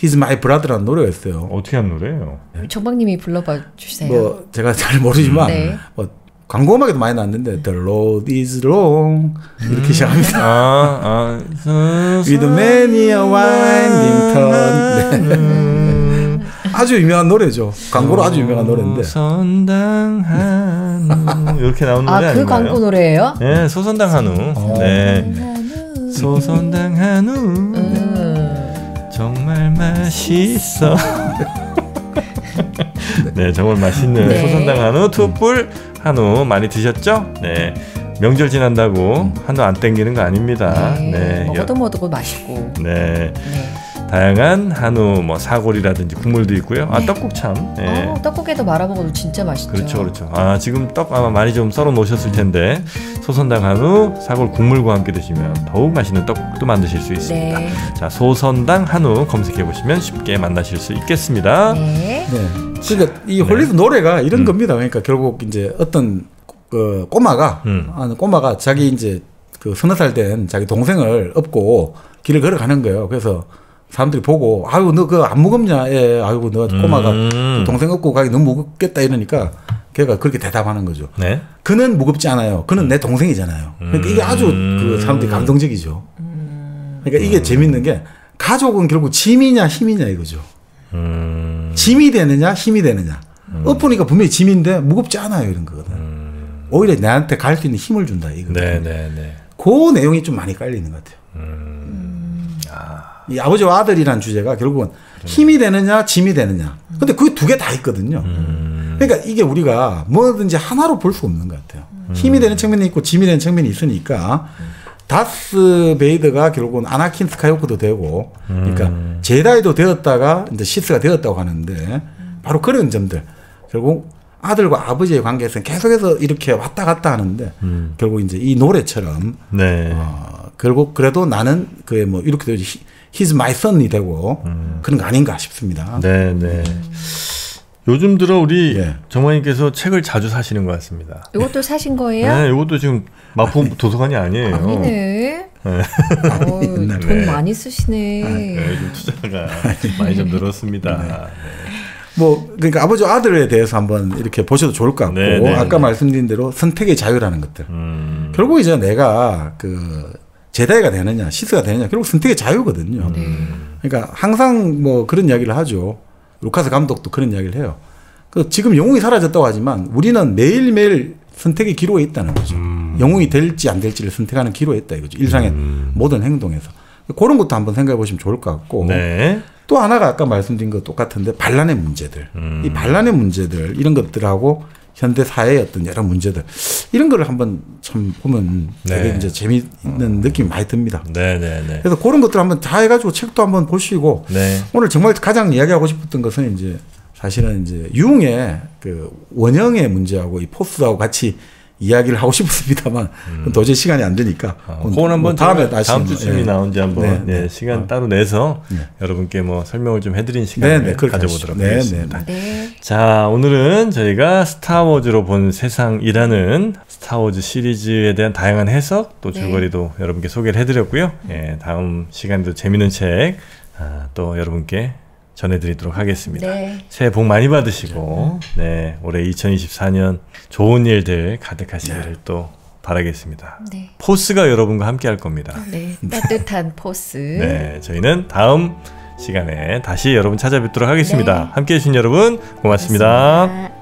He's My Brother라는 노래가 있어요. 어떻게 한 노래예요? 정박님이 불러봐 주세요. 뭐 제가 잘 모르지만 뭐 광고 음악에도 많이 나왔는데 The road is long 이렇게 시작합니다. With many a winding turn. 아주 유명한 노래죠. 광고로 아주 유명한 노래인데. 소선당 한우 이렇게 나오는 노래 아닌가요? 그 광고 노래예요? 네, 소선당 한우. 소선당 한우. 정말 맛있어. 네, 정말 맛있는 소선당 한우, 투뿔 한우 많이 드셨죠? 네, 명절 지난다고 한우 안 땡기는 거 아닙니다. 먹어도 맛있고. 다양한 한우, 뭐 사골이라든지 국물도 있고요. 떡국 참. 떡국에도 말아 먹어도 진짜 맛있죠. 그렇죠. 지금 떡 아마 많이 좀 썰어 놓으셨을 텐데 소선당 한우, 사골 국물과 함께 드시면 더욱 맛있는 떡국도 만드실 수 있습니다. 자, 소선당 한우 검색해 보시면 쉽게 만나실 수 있겠습니다. 그러니까 이 홀리스 노래가 이런 겁니다. 그러니까 결국 이제 어떤 그 꼬마가 자기 이제 그 서너 살 된 자기 동생을 업고 길을 걸어가는 거예요. 그래서 사람들이 보고 아유 너 그거 안 무겁냐? 아이고 너 꼬마가 동생 업고 가기 너무 무겁겠다 이러니까 걔가 그렇게 대답하는 거죠. 그는 무겁지 않아요. 그는 내 동생이잖아요. 그러니까 이게 아주 그 사람들이 감동적이죠. 그러니까 이게 재밌는 게 가족은 결국 짐이냐 힘이냐 이거죠. 짐이 되느냐 힘이 되느냐. 엎으니까 분명히 짐인데 무겁지 않아요 이런 거거든. 오히려 나한테 갈 수 있는 힘을 준다 이거. 그 내용이 좀 많이 깔리는 것 같아요. 이 아버지와 아들이라는 주제가 결국은 힘이 되느냐 짐이 되느냐. 근데 그게 두 개 다 있거든요. 그러니까 이게 우리가 뭐든지 하나로 볼 수 없는 것 같아요. 힘이 되는 측면이 있고 짐이 되는 측면이 있으니까 다스 베이더가 결국은 아나킨 스카이워커도 되고, 그러니까 제다이도 되었다가 이제 시스가 되었다고 하는데 바로 그런 점들 결국 아들과 아버지의 관계에서 계속해서 이렇게 왔다 갔다 하는데 결국 이제 이 노래처럼 네. 결국 그래도 나는 그의 뭐 이렇게 되지 He's my son이 되고 그런 거 아닌가 싶습니다. 네, 네. 요즘 들어 우리 정마님께서 책을 자주 사시는 것 같습니다. 이것도 사신 거예요? 네, 이것도 지금 마포 도서관이 아니에요. 아니네. 네. 돈 많이 쓰시네. 네, 좀 투자가 많이 좀 늘었습니다. 네. 뭐 그러니까 아버지 아들에 대해서 한번 이렇게 보셔도 좋을 것 같고 아까 말씀드린 대로 선택의 자유라는 것들. 결국 이제 내가 그 제다이가 되느냐 시스가 되느냐 결국 선택의 자유거든요. 그러니까 항상 뭐 그런 이야기를 하죠. 루카스 감독도 그런 이야기를 해요. 그 지금 영웅이 사라졌다고 하지만 우리는 매일매일 선택의 기로에 있다는 거죠. 영웅이 될지 안 될지를 선택하는 기로에 있다 이거죠. 일상의 모든 행동에서. 그런 것도 한번 생각해 보시면 좋을 것 같고 네. 또 하나가 아까 말씀드린 것 똑같은데 반란의 문제들. 이 반란의 문제들 이런 것들하고 현대 사회의 어떤 여러 문제들 이런 거를 한번 참 보면 되게 이제 재미있는 느낌이 많이 듭니다. 네. 그래서 그런 것들 한번 다 해가지고 책도 한번 보시고 오늘 정말 가장 이야기하고 싶었던 것은 이제 사실은 이제 융의 그 원형의 문제하고 이 포스하고 같이 이야기를 하고 싶었습니다만 도저히 시간이 안 되니까 그건 한번 다음에 다음 주쯤이 나온지 한번 시간 따로 내서 여러분께 뭐 설명을 좀 해드린 시간을 가져보도록 하겠습니다. 자, 오늘은 저희가 스타워즈로 본 세상이라는 스타워즈 시리즈에 대한 다양한 해석 또 줄거리도 여러분께 소개를 해드렸고요. 다음 시간에도 재밌는 책 또 여러분께 전해드리도록 하겠습니다. 새해 복 많이 받으시고 올해 2024년 좋은 일들 가득하시기를 또 바라겠습니다. 포스가 여러분과 함께 할 겁니다. 따뜻한 포스. 저희는 다음 시간에 다시 여러분 찾아뵙도록 하겠습니다. 함께해 주신 여러분 고맙습니다.